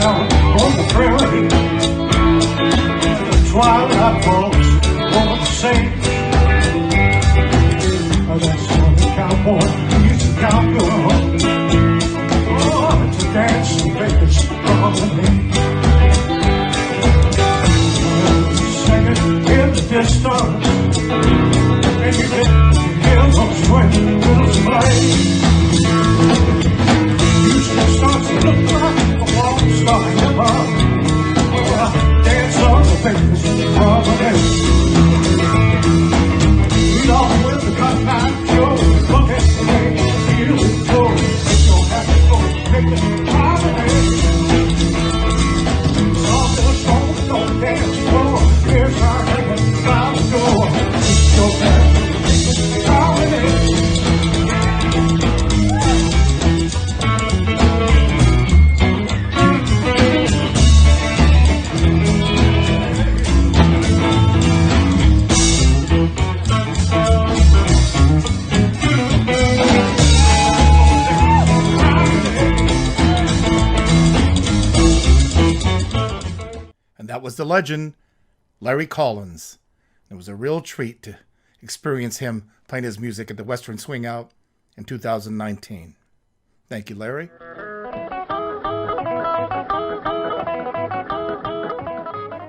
down on the prairie. The twilight falls over the sage. That southern cowboy, he's a cowgirl. Oh, it's a dancing baby's promenade. Singing in the distance, and you can hear those swing fiddles play. Music starts to look like a walk star river. Oh, dance on the baby's promenade. Lead off with the cutback show. Look at the way you feel it go. If you're happy, go make it promenade. All this on the dance floor. Here's our heaven out the door. If you're happy, make it promenade. That was the legend, Larry Collins. It was a real treat to experience him playing his music at the Western Swing Out in 2019. Thank you, Larry.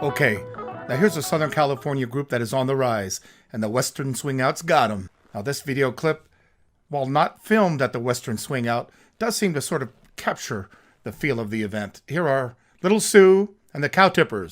Okay, now here's a Southern California group that is on the rise, and the Western Swing Out's got 'em. Now this video clip, while not filmed at the Western Swing Out, does seem to sort of capture the feel of the event. Here are Little Sue and the Cow Tippers.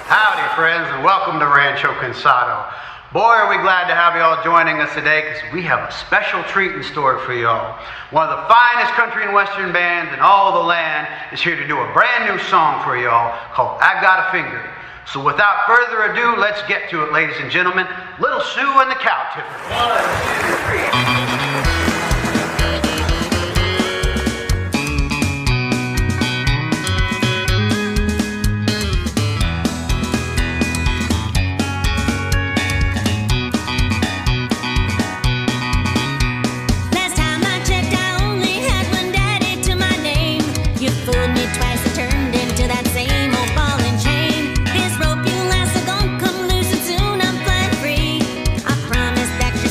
Howdy, friends, and welcome to Rancho Cansado. Boy, are we glad to have y'all joining us today, because we have a special treat in store for y'all. One of the finest country and western bands in all the land is here to do a brand new song for y'all called I Got a Finger. So without further ado, let's get to it, ladies and gentlemen. Little Sue and the Cow Tippers. 1, 2, 3.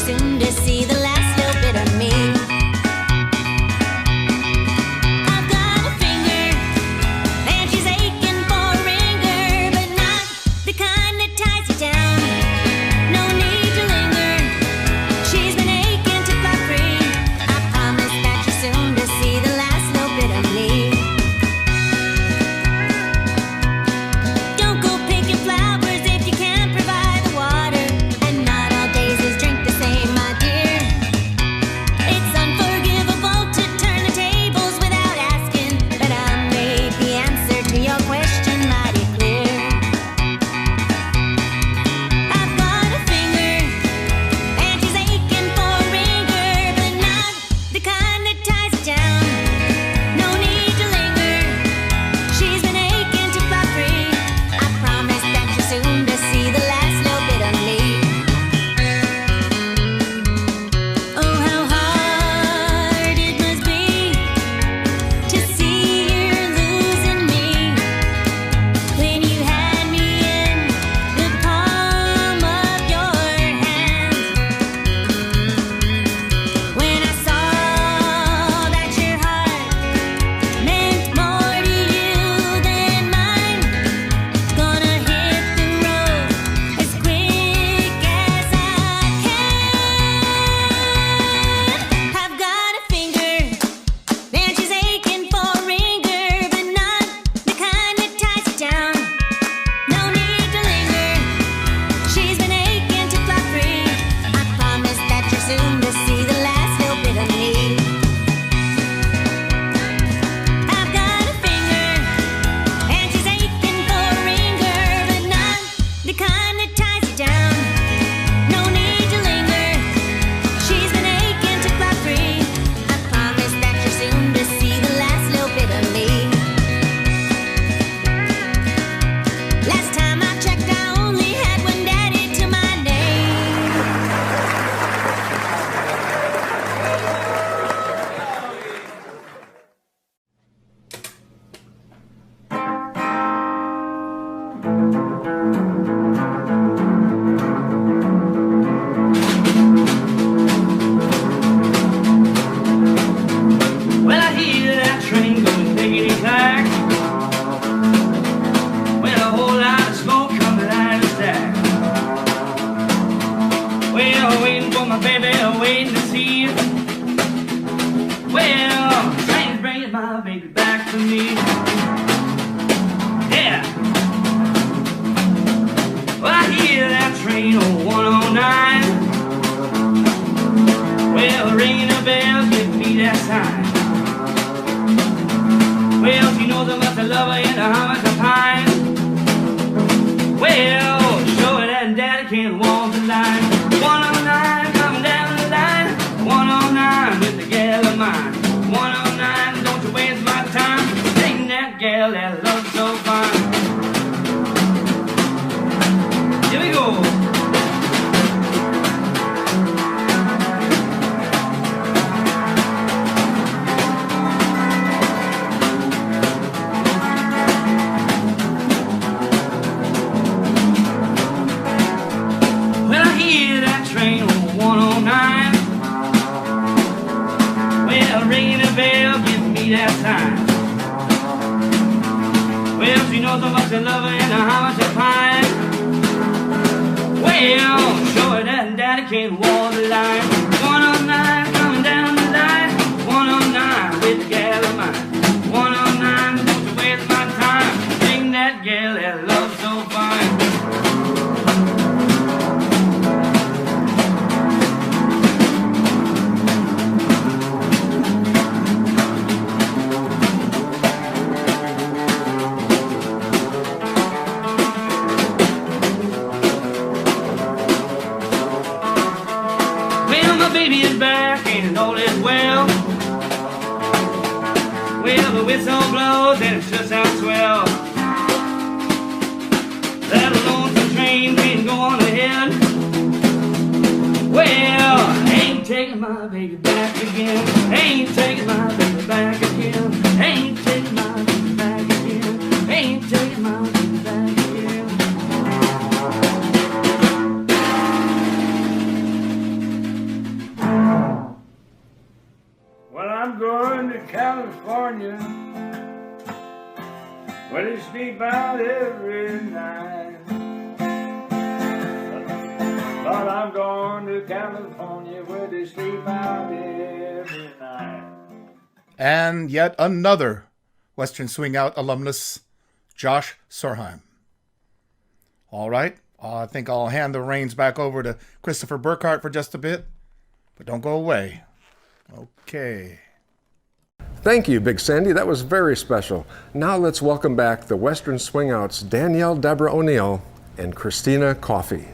Soon to see the last little bit Well, I hear that train going tickety-tack. Well, a whole lot of smoke coming out of the stack. Well, waiting for my baby, waiting to see it. Well, the train's bringing my baby back to me. Yeah. Well, I hear that train on 109. Well, ringing a bell, give me that sign. Well, she knows how much I love her and how much I pine. Well, show her that daddy can't walk the line. 109, coming down the line. 109 with the gal of mine. 109, don't you waste my time. Taking that gal that looks so fine. Here we go. That time. Well, she knows how much I love her and how much I pine. Well, show her that daddy can't walk the line. 109, coming down the line. 109 with the gal of mine. 109, don't you waste my time. Sing that gal that loves so fine. Baby is back and all is well. Well, the whistle blows and it sure sounds swell. That lonesome train can go on ahead. Well, I ain't taking my baby back again. Ain't taking my baby back again. Ain't taking my baby back again. Ain't taking my baby back again. I'm going to California, where they sleep out every night. But I'm going to California, where they sleep out every night. And yet another Western Swing Out alumnus, Josh Sorheim. All right, I think I'll hand the reins back over to Christopher Burkhardt for just a bit, but don't go away. Okay. Thank you, Big Sandy. That was very special. Now let's welcome back the Western Swing Outs, Danielle, Deborah O'Neill, and Christina Coffey.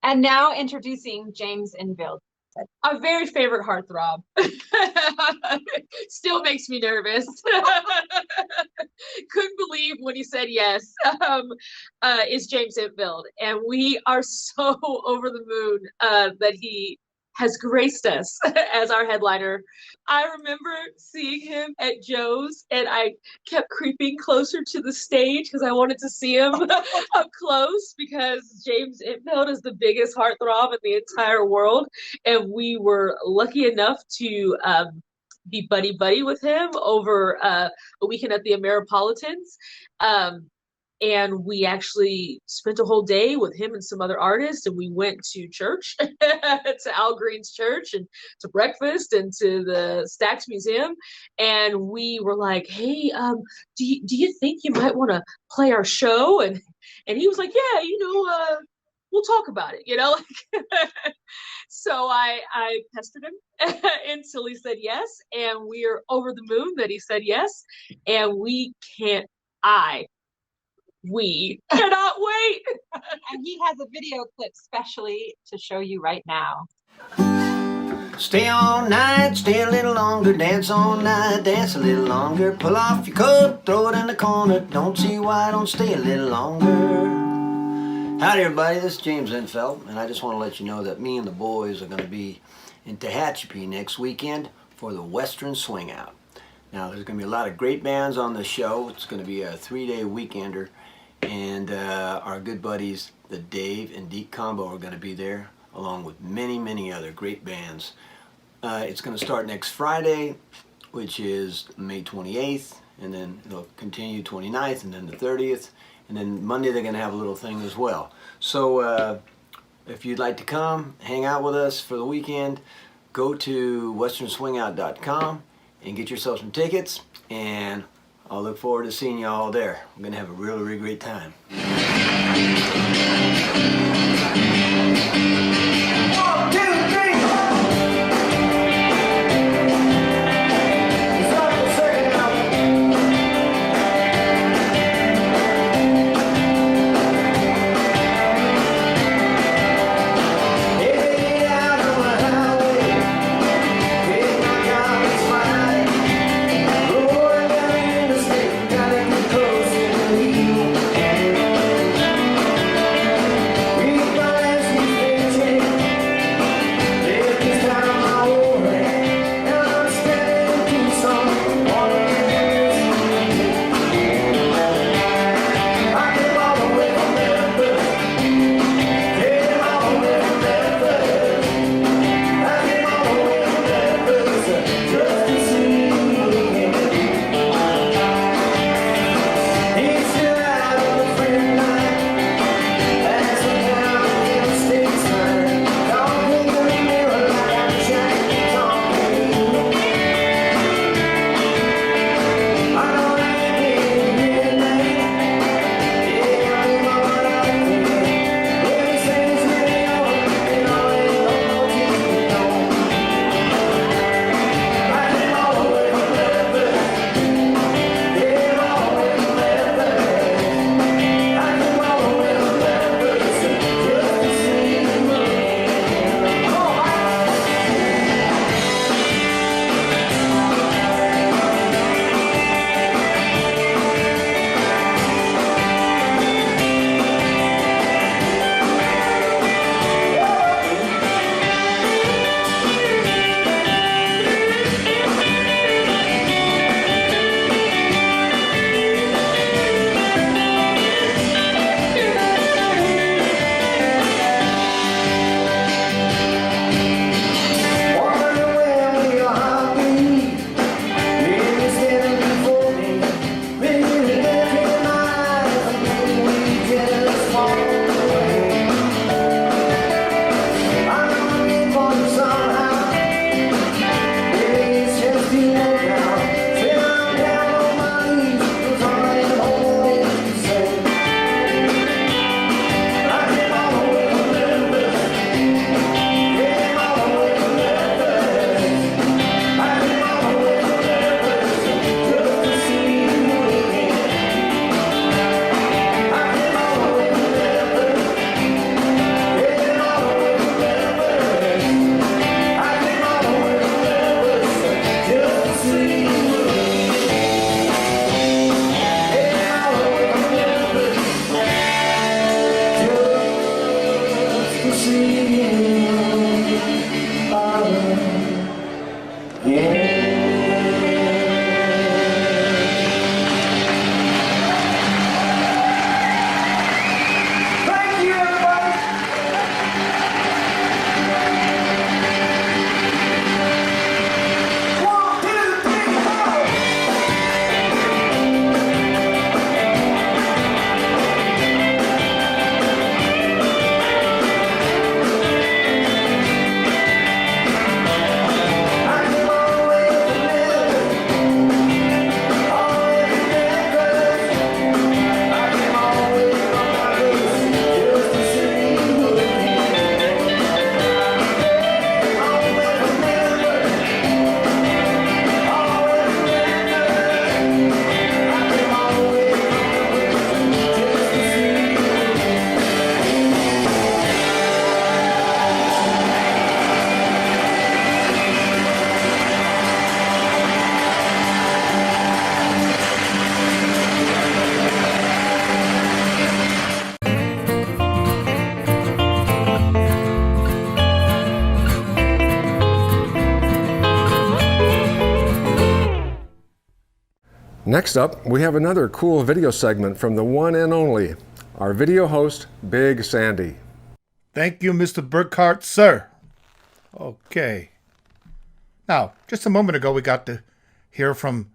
And now introducing James Intveld, a very favorite heartthrob. Still makes me nervous. Couldn't believe when he said yes. Is James Intveld, and we are so over the moon that he has graced us as our headliner. I remember seeing him at Joe's, and I kept creeping closer to the stage because I wanted to see him up close, because James Intveld is the biggest heartthrob in the entire world, and we were lucky enough to be buddy-buddy with him over a weekend at the Ameripolitans. And we actually spent a whole day with him and some other artists, and we went to church, to Al Green's church, and to breakfast, and to the Stax Museum. And we were like, hey, do you think you might want to play our show? And he was like, yeah, we'll talk about it, So I pestered him until he said yes, and we are over the moon that he said yes. And we cannot wait. And he has a video clip specially to show you right now. Stay all night, stay a little longer, dance all night, dance a little longer, pull off your coat, throw it in the corner, don't see why, don't stay a little longer. Howdy everybody, this is James Intveld, and I just want to let you know that me and the boys are going to be in Tehachapi next weekend for the Western Swing Out. Now there's going to be a lot of great bands on the show. It's going to be a 3-day weekender, and our good buddies, the Dave and Deke Combo, are going to be there, along with many other great bands. It's going to start next Friday, which is May 28th, and then it'll continue 29th, and then the 30th, and then Monday they're going to have a little thing as well. So if you'd like to come hang out with us for the weekend, go to westernswingout.com and get yourself some tickets, and I'll look forward to seeing you all there. We're going to have a really great time. Next up, we have another cool video segment from the one and only, our video host, Big Sandy. Thank you, Mr. Burkhardt, sir. Okay. Now, just a moment ago, we got to hear from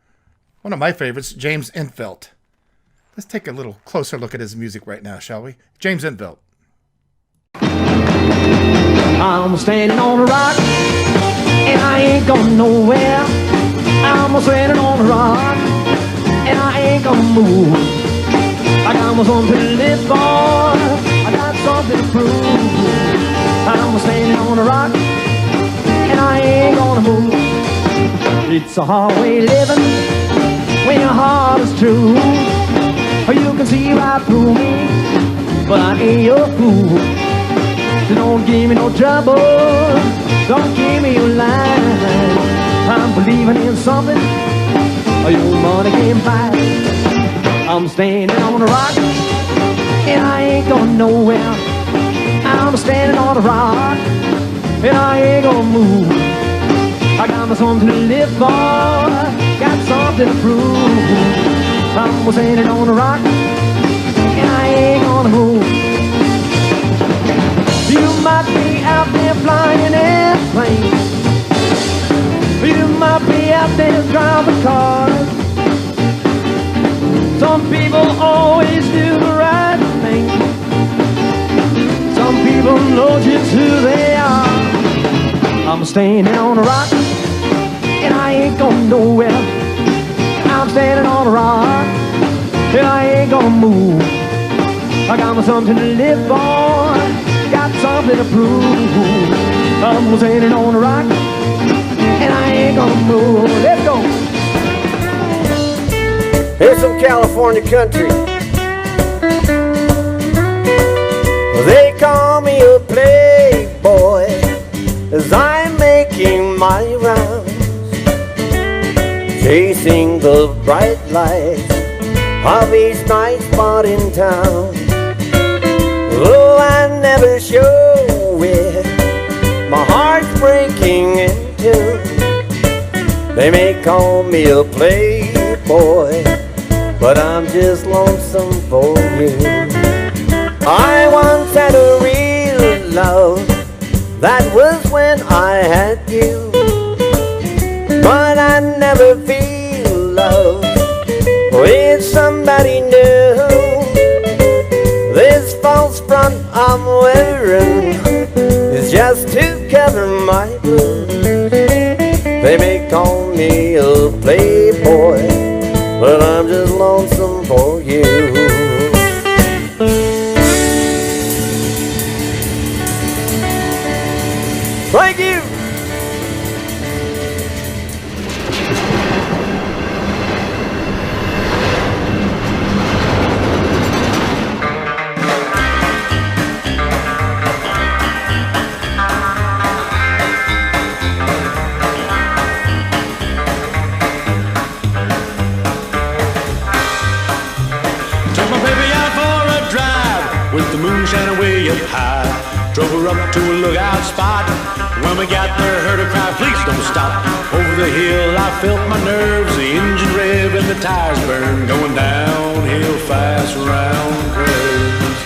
one of my favorites, James Intveld. Let's take a little closer look at his music right now, shall we? James Intveld. I'm standing on a rock, and I ain't going nowhere. I'm standing on a rock, and I ain't gonna move. I got something to live for, I got something to prove. I'm standing on a rock, and I ain't gonna move. It's a hard way living when your heart is true. You can see right through me, but I ain't your fool. So don't give me no trouble, don't give me your line. I'm believing in something your money can't buy. I'm standing on a rock, and I ain't going nowhere. I'm standing on a rock, and I ain't gonna move. I got me something to live for, got something to prove. I'm standing on a rock, and I ain't gonna move. You might be out there flying airplanes, you might be out there driving cars. Some people always do the right thing, some people know just who they are. I'm standing on a rock, and I ain't going nowhere. I'm standing on a rock, and I ain't gonna move. I got me something to live for, got something to prove. I'm standing on a rock, and I ain't gonna move. Let's go. Here's some California country. They call me a playboy as I'm making my rounds, chasing the bright lights of each night spot in town. Oh, I never show it, my heart's breaking in two. They may call me a playboy, but I'm just lonesome for you. I once had a real love, that was when I had you. But I never feel love with somebody new. This false front I'm wearing is just to cover my blues. They may call me a playboy, but I'm just lonesome for you. Thank you. With the moon shining way up high, drove her up to a lookout spot. When we got there, heard her cry, please don't stop. Over the hill, I felt my nerves, the engine rev and the tires burn, going downhill fast around curves.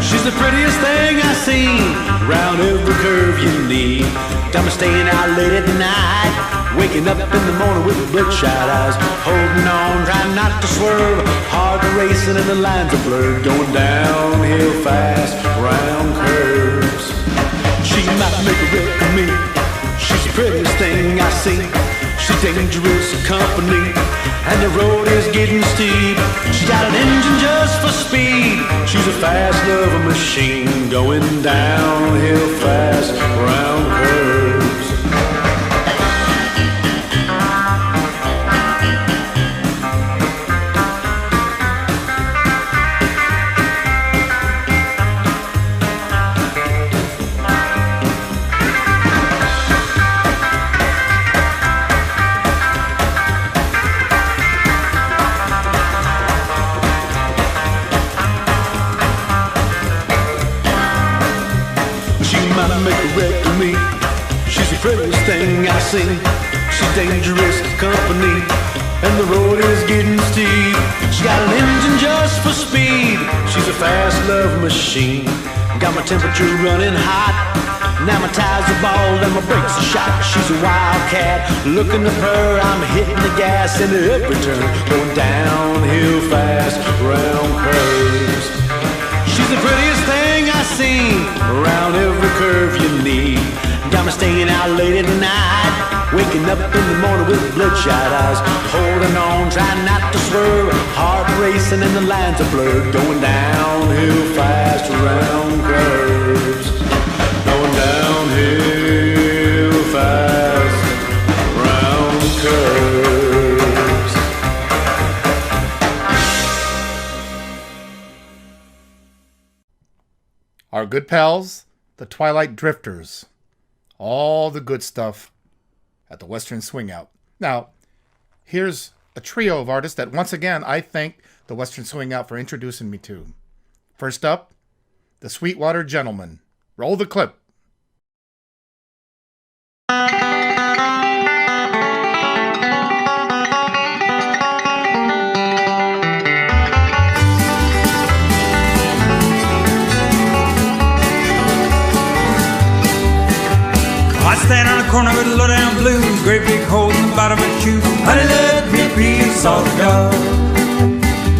She's the prettiest thing I seen, round every curve you need. Got me staying out late at night, waking up in the morning with bloodshot eyes, holding on, trying not to swerve, hard racing and the lines are blurred, going downhill fast round curves. She might make a wreck of me, she's the prettiest thing I see. She's dangerous company, and the road is getting steep. She's got an engine just for speed, she's a fast loving machine, going downhill fast round curves. Prettiest thing I see, she's dangerous company, and the road is getting steep. She got an engine just for speed. She's a fast love machine. Got my temperature running hot. Now my tires are bald and my brakes are shot. She's a wildcat, looking at her, I'm hitting the gas in every turn, going downhill fast, round curves. She's the prettiest thing I've seen, around every curve you need. Got me staying out late at night, waking up in the morning with bloodshot eyes, holding on, trying not to swerve, heart racing and the lines are blurred, going downhill fast, around curves. Going downhill fast, round curves. Our good pals, the Twilight Drifters. All the good stuff at the Western Swing Out. Now, here's a trio of artists that once again I thank the Western Swing Out for introducing me to. First up, the Sweetwater Gentlemen. Roll the clip. I stand on a corner with a low down blues, great big hole in the bottom of my shoe. Honey, let me be a salty dog.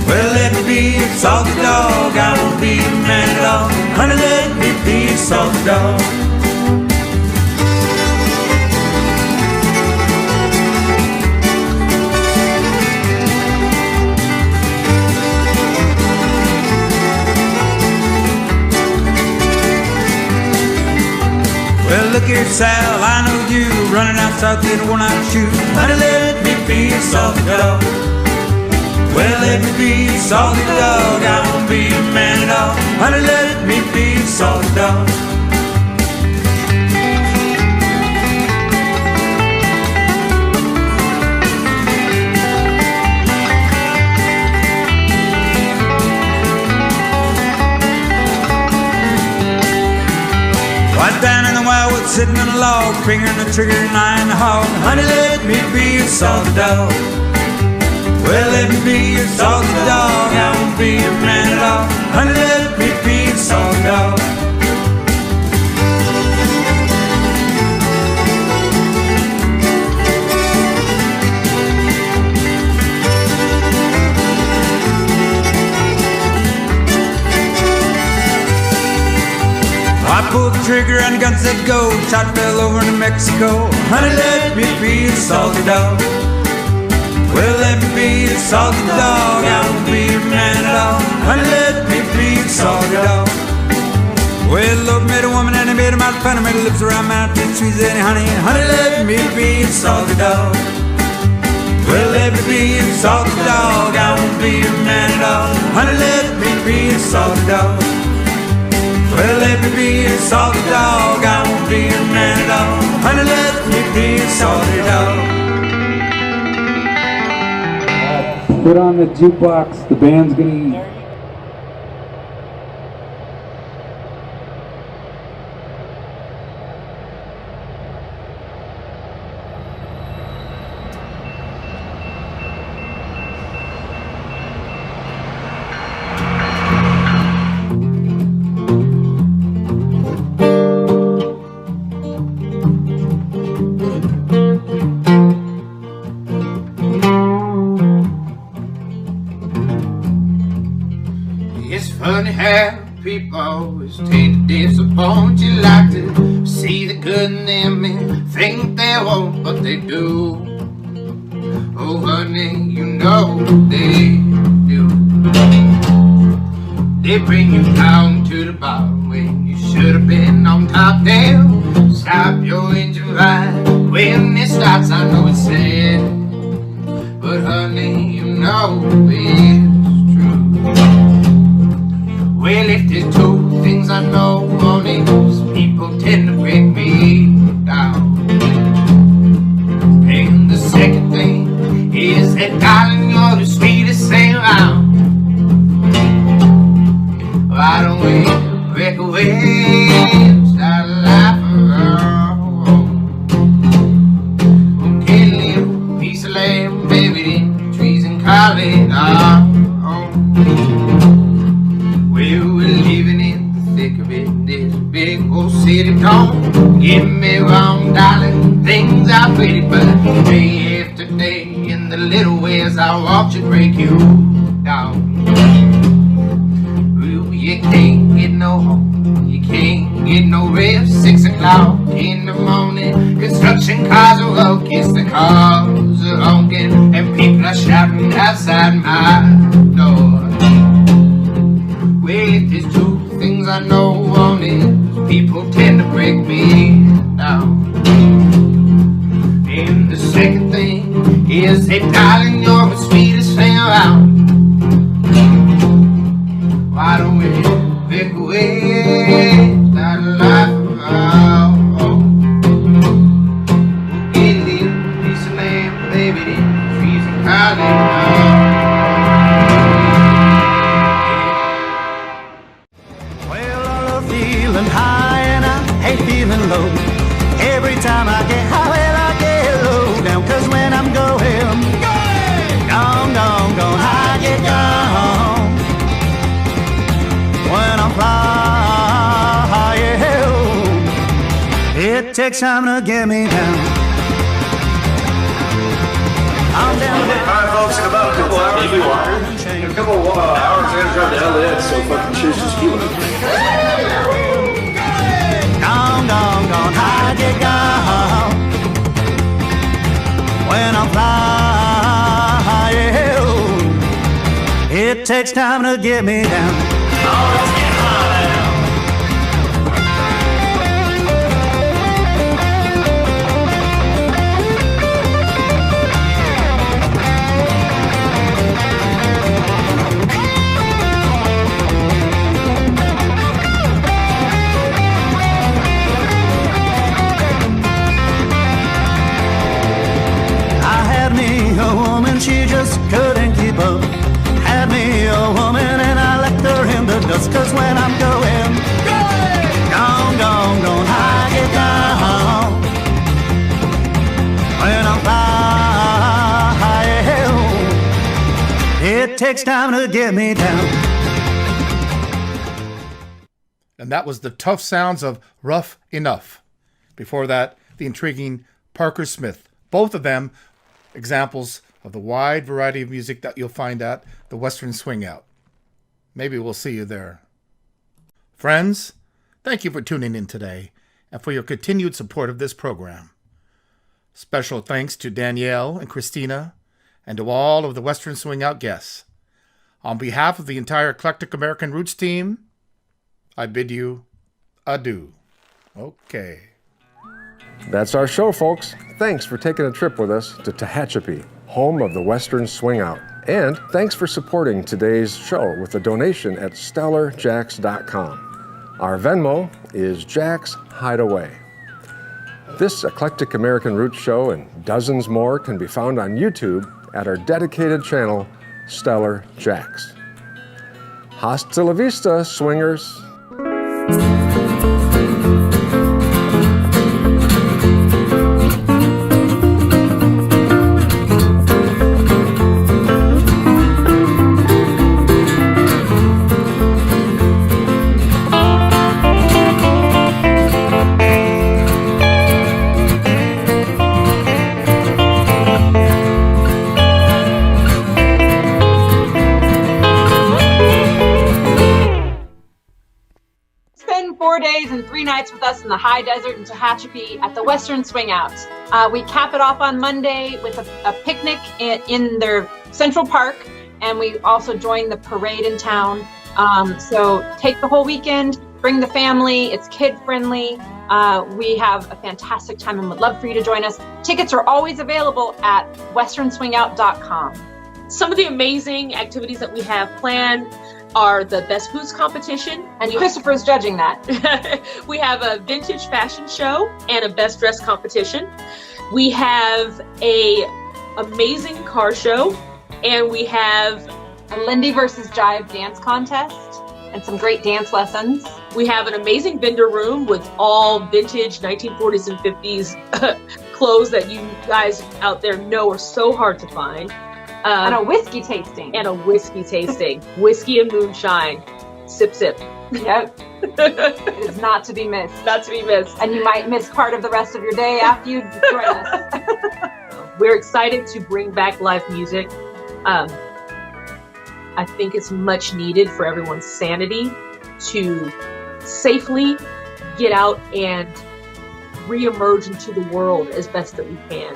Well, let me be a salty dog. I won't be a man at all. Honey, let me be a salty dog. Well, look here, Sal, I know you running out south in a worn-out shoe. Honey, let me be a salty dog. Well, let me be a salty dog. I won't be a man at all. Honey, let me be a salty dog. Right down in the wildwood, sitting on a log, fingering the trigger and eyeing the hog. Honey, let me be a salty dog. Well, let me be a salty dog. I won't be a man at all. Honey, let me be a salty dog. I pulled the trigger and the gun said go. Shot fell over to Mexico. Honey, let me be a salty dog. Well, let me be a salty dog. I won't be a man at all. Honey, let me be a salty dog. Well, the Lord made a woman and he made a mouth fun. He made her lips around mouth and squeeze any honey. Honey, let me be a salty dog. Well, let me be a salty dog. I won't be a man at all. Honey, let me be a salty dog. Well, let me be a salty dog. I won't be a man at all. Honey, let me be a salty dog. Put on the jukebox. The band's gonna eat. People always tend to disappoint you, like to see the good in them and think they won't, but they do. Oh honey, you know they do. They bring you down to the bottom when you should have been on top. They'll stop your engine right when it stops. I know it's sad, but honey, you know it's true. Well, if there's two things I know on these people tend to break me down. And the second thing is that, darling, you're the sweetest thing around. Why don't we break away and start a life of our own? Okay, little piece of land, baby, old city don't get me wrong, darling, things are pretty, but day after day in the little ways I walk to break you down. Ooh, you can't get no home, you can't get no rest. 6 o'clock in the morning, construction cars are walking, the cars are honking, and people are shouting outside my door. Wait, there's two things I know on it. People tend to break me down. And the second thing is, hey darling, you're the sweetest thing around. Why don't we pick away that life around? Get a little piece of land, baby, trees and Calif now. Feeling high and I hate feeling low. Every time I get high, well, I get low down. Cause when I'm going, gone, I get gone. When I'm flying, it takes time to get me down. I'm down. Alright folks, in about a couple hours, hours, we're gonna drive to LA, so fucking cheers to ski. Gone, I get gone. When I'm flying, it takes time to get me down. Oh, let's get high now. She just couldn't keep up. Had me a woman and I left her in the dust. Cause when I'm going, gone, I get gone. When I'm flying, it takes time to get me down. And that was the tough sounds of Rough Enough. Before that, the intriguing Parker Smith. Both of them examples of the wide variety of music that you'll find at the Western Swingout. Maybe we'll see you there. Friends, thank you for tuning in today and for your continued support of this program. Special thanks to Danielle and Christina and to all of the Western Swingout guests. On behalf of the entire Eclectic American Roots team, I bid you adieu. Okay. That's our show, folks. Thanks for taking a trip with us to Tehachapi, home of the Western Swingout. And thanks for supporting today's show with a donation at StellarJAX.com. Our Venmo is Jack's Hideaway. This Eclectic American Roots show and dozens more can be found on YouTube at our dedicated channel, StellarJAX. Hasta la vista, swingers. Spend 4 days and 3 nights with us in the high desert in Tehachapi at the Western Swingout. We cap it off on Monday with a picnic in their Central Park, and we also join the parade in town. So take the whole weekend, bring the family, it's kid friendly. We have a fantastic time and would love for you to join us. Tickets are always available at westernswingout.com. Some of the amazing activities that we have planned are the Best Boots competition. And Christopher's judging that. We have a vintage fashion show and a best dress competition. We have a amazing car show, and we have a Lindy versus Jive dance contest and some great dance lessons. We have an amazing vendor room with all vintage 1940s and 50s clothes that you guys out there know are so hard to find. And a whiskey tasting. Whiskey and moonshine. Sip, sip. Yep. It is not to be missed. Not to be missed. And you might miss part of the rest of your day after you join us. We're excited to bring back live music. I think it's much needed for everyone's sanity to safely get out and reemerge into the world as best that we can.